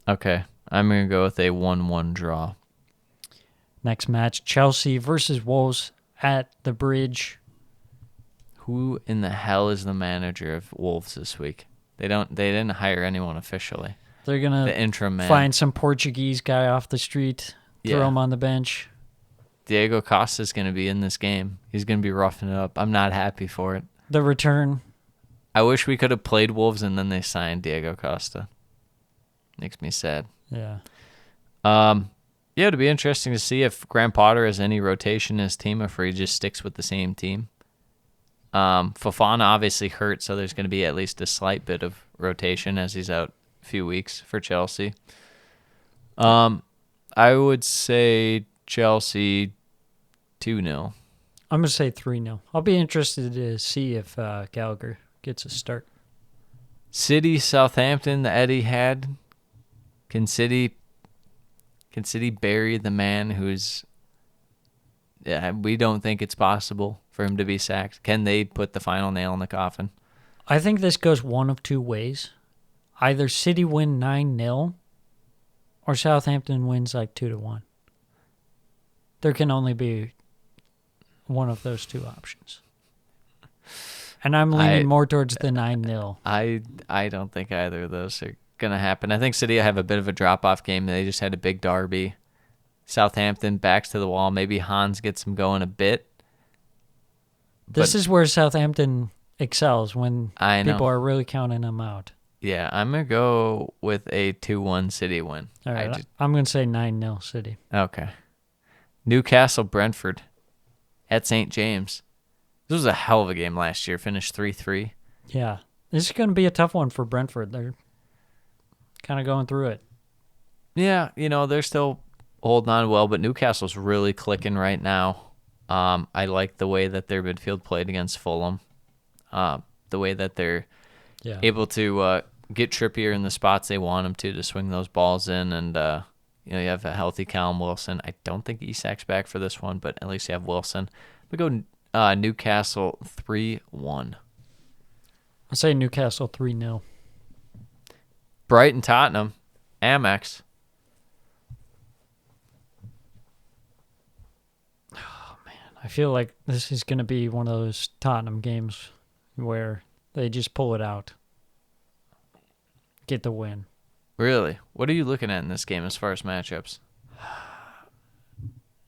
Okay. I'm going to go with a 1-1 draw. Next match, Chelsea versus Wolves at the Bridge. Who in the hell is the manager of Wolves this week? They didn't hire anyone officially. They're going The to interim man. find some Portuguese guy off the street, throw him on the bench. Diego Costa's going to be in this game. He's going to be roughing it up. I'm not happy for it. The return. I wish we could have played Wolves and then they signed Diego Costa. Makes me sad. Yeah. Yeah, it'd be interesting to see if Graham Potter has any rotation in his team, if he just sticks with the same team. Fofana obviously hurt, so there's going to be at least a slight bit of rotation as he's out a few weeks for Chelsea. I would say Chelsea 2-0. I'm going to say 3-0. I'll be interested to see if Gallagher gets a start. City, Southampton, the Eddie had. Can City bury the man who's... Yeah, we don't think it's possible for him to be sacked. Can they put the final nail in the coffin? I think this goes one of two ways. Either City win 9-0 or Southampton wins like 2-1. There can only be one of those two options. And I'm leaning more towards the 9-0. I don't think either of those are going to happen. I think City will have a bit of a drop-off game. They just had a big derby. Southampton backs to the wall. Maybe Hans gets them going a bit. This is where Southampton excels when I know. people are really counting them out. Yeah, I'm going to go with a 2-1 City win. All right, I'm going to say 9-0 City. Okay. Newcastle, Brentford at St. James. This was a hell of a game last year. Finished 3-3. Yeah, this is going to be a tough one for Brentford. They're kind of going through it. Yeah, they're still holding on well, but Newcastle's really clicking right now. I like the way that their midfield played against Fulham. The way that they're able to get Trippier in the spots they want him to swing those balls in, and you have a healthy Callum Wilson. I don't think Isak's back for this one, but at least you have Wilson. We go Newcastle 3-1. I'll say Newcastle 3-0. Brighton, Tottenham, Amex. I feel like this is going to be one of those Tottenham games where they just pull it out. Get the win. Really? What are you looking at in this game as far as matchups?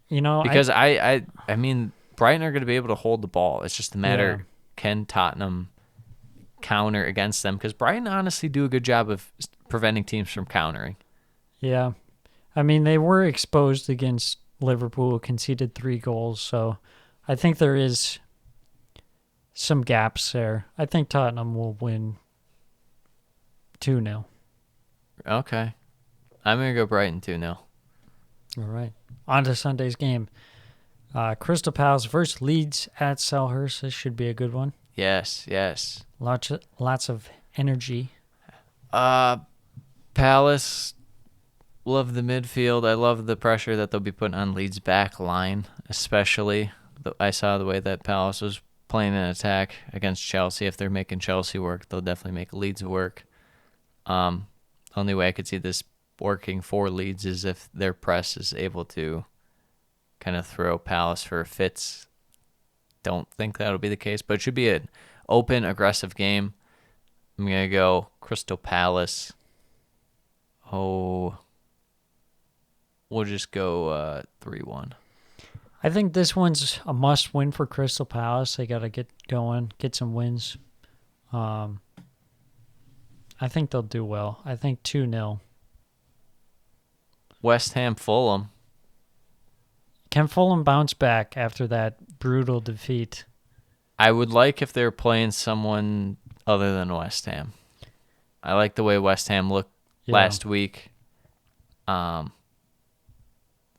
Because I mean, Brighton are going to be able to hold the ball. It's just a matter, can Tottenham counter against them? Because Brighton honestly do a good job of preventing teams from countering. Yeah. I mean, they were exposed against Liverpool, conceded 3 goals, so I think there is some gaps there. I think Tottenham will win 2-0. Okay. I'm going to go Brighton 2-0. All right. On to Sunday's game. Crystal Palace versus Leeds at Selhurst. This should be a good one. Yes. Lots of energy. Palace, love the midfield. I love the pressure that they'll be putting on Leeds' back line, especially. I saw the way that Palace was playing an attack against Chelsea. If they're making Chelsea work, they'll definitely make Leeds work. Only way I could see this working for Leeds is if their press is able to kind of throw Palace for fits. Don't think that'll be the case, but it should be an open, aggressive game. I'm going to go Crystal Palace. We'll just go 3-1. I think this one's a must-win for Crystal Palace. They got to get going, get some wins. I think they'll do well. I think 2-0. West Ham, Fulham. Can Fulham bounce back after that brutal defeat? I would like if they're playing someone other than West Ham. I like the way West Ham looked last week.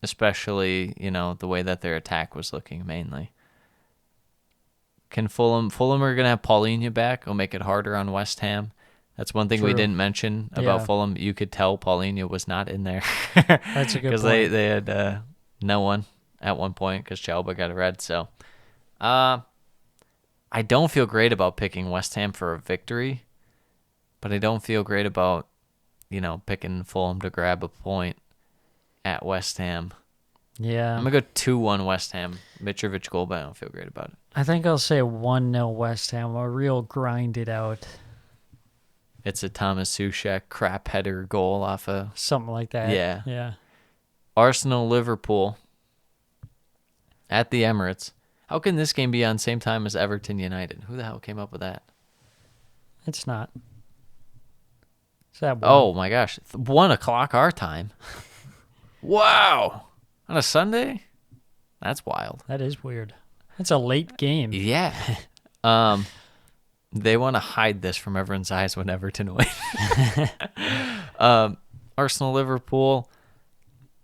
Especially, the way that their attack was looking mainly. Can Fulham are going to have Paulinho back. It'll make it harder on West Ham. That's one thing we True. didn't mention about Yeah. Fulham. You could tell Paulinho was not in there. That's a good Because point. they had no one at one point because Chalba got a red. So I don't feel great about picking West Ham for a victory, but I don't feel great about, picking Fulham to grab a point at West Ham. Yeah. I'm going to go 2-1 West Ham. Mitrovic goal, but I don't feel great about it. I think I'll say 1-0 West Ham. A real grind it out. It's a Thomas Suchek crap header goal off a Something like that. Yeah. Yeah. Arsenal-Liverpool at the Emirates. How can this game be on same time as Everton United? Who the hell came up with that? It's not. Is that one? Oh, my gosh. 1 o'clock our time. Wow. On a Sunday? That's wild. That is weird. It's a late game. Yeah. They want to hide this from everyone's eyes when Everton win. Arsenal-Liverpool.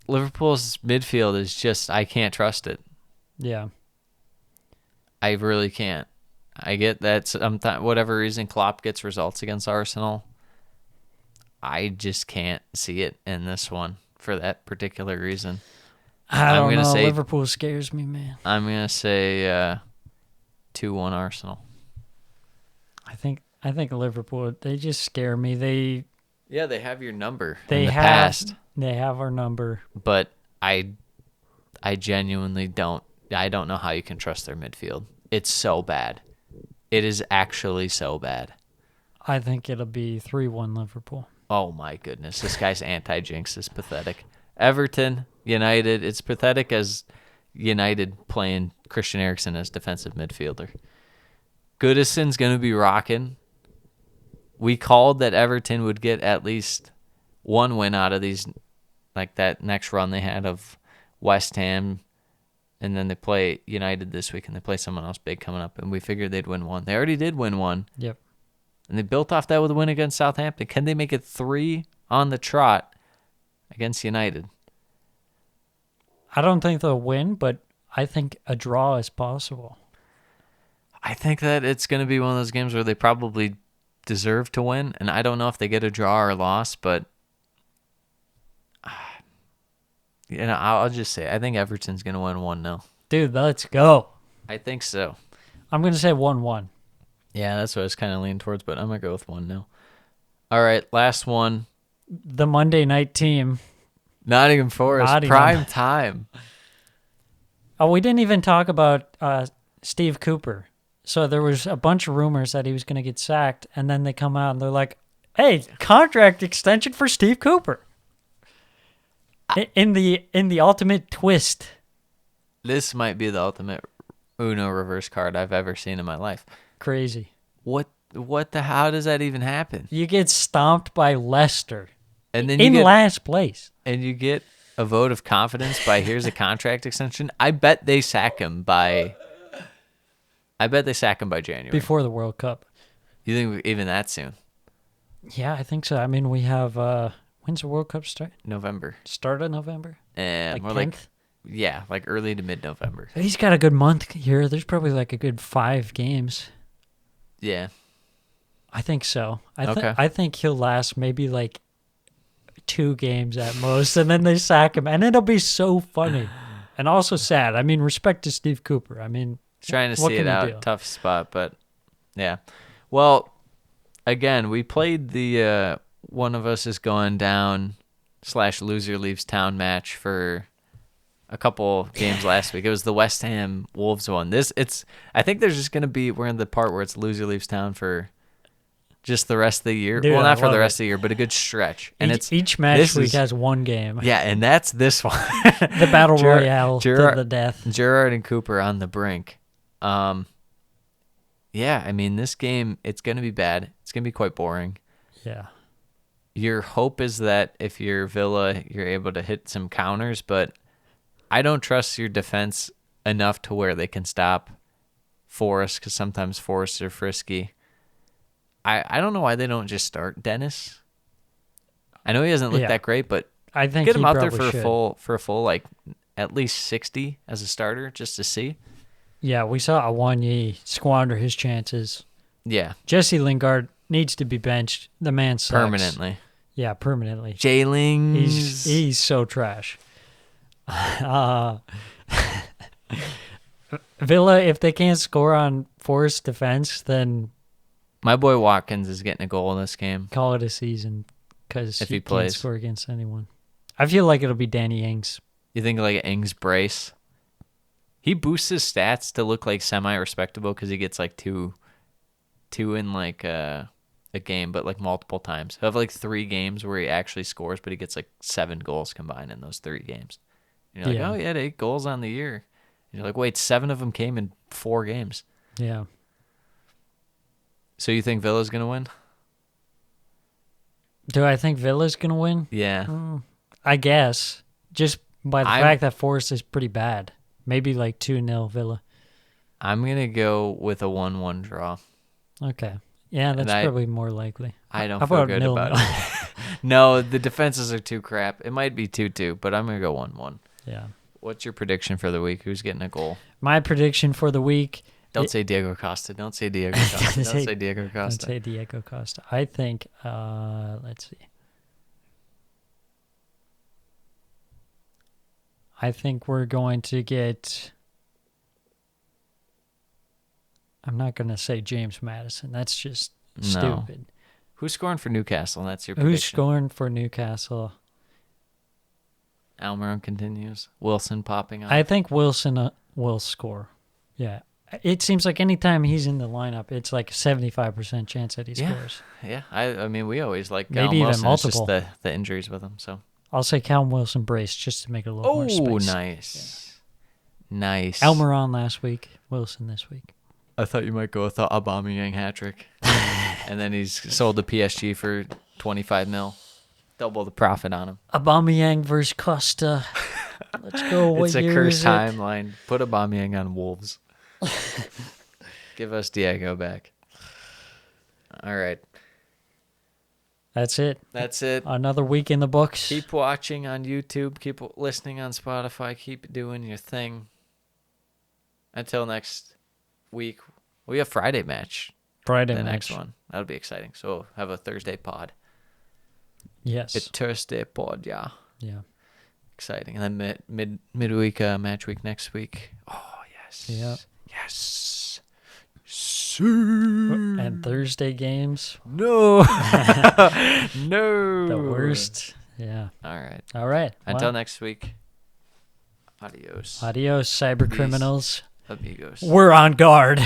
Liverpool's midfield is just, I can't trust it. Yeah. I really can't. I get that sometimes, whatever reason, Klopp gets results against Arsenal. I just can't see it in this one for that particular reason. I don't gonna know. say- Liverpool scares me, man. I'm going to say 2-1 Arsenal. I think Liverpool, they just scare me. Yeah, they have your number They in the have past, they have our number. but I genuinely don't. I don't know how you can trust their midfield. It's so bad. It is actually so bad. I think it'll be 3-1 Liverpool. Oh my goodness, this guy's anti-jinx is pathetic. Everton, United, it's pathetic as United playing Christian Eriksen as defensive midfielder. Goodison's going to be rocking. We called that Everton would get at least one win out of these, like that next run they had of West Ham, and then they play United this week, and they play someone else big coming up, and we figured they'd win one. They already did win one. Yep. And they built off that with a win against Southampton. Can they make it 3 on the trot against United? I don't think they'll win, but I think a draw is possible. I think that it's going to be one of those games where they probably deserve to win, and I don't know if they get a draw or loss, but I'll just say I think Everton's going to win 1-0. Dude, let's go. I think so. I'm going to say 1-1. Yeah, that's what I was kind of leaning towards, but I'm going to go with 1-0. All right, last one. The Monday night team. Nottingham Forest, Nottingham. prime time. Oh, we didn't even talk about Steve Cooper. So there was a bunch of rumors that he was going to get sacked, and then they come out and they're like, "Hey, contract extension for Steve Cooper." In the ultimate twist. This might be the ultimate Uno reverse card I've ever seen in my life. Crazy. What how does that even happen? You get stomped by Leicester And then in you get, last place. and you get a vote of confidence by here's a contract extension. I bet they sack him by January. Before the World Cup. You think even that soon? Yeah, I think so. I mean, we have when's the World Cup start? November. Start of November? And Like more 10th? like early to mid-November. He's got a good month here. There's probably like a good 5 games. Yeah. I think so. Okay. I think he'll last maybe like 2 games at most, and then they sack him, and it'll be so funny and also sad. I mean, respect to Steve Cooper. I mean, Trying to what see can it you out. do? Tough spot, but yeah. Well, again, we played the one of us is going down / loser leaves town match for a couple games last week. It was the West Ham Wolves one. I think there's just gonna be we're in the part where it's loser leaves town for just the rest of the year. Dude, well, I not for love the it. rest of the year, but a good stretch. And each match this week is- has 1 game. yeah, and that's this one. The battle royale Gerard- to the death. Gerrard and Cooper on the brink. Yeah, I mean, this game, it's going to be bad. It's going to be quite boring. Yeah. Your hope is that if you're Villa, you're able to hit some counters, but I don't trust your defense enough to where they can stop Forrest, because sometimes Forrests are frisky. I don't know why they don't just start Dennis. I know he hasn't looked Yeah. that great, but I think get he him out there probably for should. a full like at least 60 as a starter just to see. Yeah, we saw Awoniyi squander his chances. Yeah, Jesse Lingard needs to be benched. The man sucks. permanently. Yeah, permanently. Jailings. He's so trash. Villa, if they can't score on forced defense, then My boy Watkins is getting a goal in this game. call it a season because If he he can't plays. score against anyone. I feel like it'll be Danny Ings. You think like Ings brace? He boosts his stats to look like semi-respectable because he gets like two in like a game, but like multiple times. He'll have like 3 games where he actually scores, but he gets like 7 goals combined in those 3 games. And you're like, Yeah. oh, he had 8 goals on the year. And you're like, wait, 7 of them came in 4 games. Yeah. So you think Villa's gonna win? Do I think Villa's going to win? Yeah. I guess. Just by the I'm- fact that Forest is pretty bad. Maybe like 2-0 Villa. I'm gonna go with a 1-1 draw. Okay. Yeah, that's I- probably more likely. I don't How feel about good 0-0? about it. No, the defenses are too crap. It might be 2-2, but I'm gonna go 1-1. Yeah. What's your prediction for the week? Who's getting a goal? My prediction for the week. Don't say Diego Costa. Don't say Diego Costa. Don't say Diego I'd Costa. say Diego Costa. I think, let's see. I think we're going to get, I'm not going to say James Madison. That's just No. stupid. Who's scoring for Newcastle? That's your Who's prediction. scoring for Newcastle? Almiron continues. Wilson popping up. I think Wilson will score. Yeah. It seems like anytime he's in the lineup, it's like a 75% chance that he Yeah. scores. Yeah, I mean, we always like Maybe Callum even Wilson. multiple. It's just the injuries with him. So. I'll say Callum Wilson brace just to make it a little more space. Nice. Nice. Almiron last week, Wilson this week. I thought you might go with the Aubameyang hat-trick. And then he's sold to PSG for 25 mil. Double the profit on him. Aubameyang versus Costa. Let's go. What It's a year cursed is it? timeline. Put Aubameyang on Wolves. Give us Diego back. All right. That's it. That's it. Another week in the books. Keep watching on YouTube. Keep listening on Spotify. Keep doing your thing. Until next week, we have Friday match. Friday The match. next one. That'll be exciting. So we'll have a Thursday pod. Yes. A Thursday pod, yeah. Yeah. Exciting. And then midweek match week next week. Oh, yes. Yep. Yes. And Thursday games. No. No. The worst. Yeah. All right. All right. Until Well, next week. Adios. Adios, cyber criminals. Amigos. We're on guard.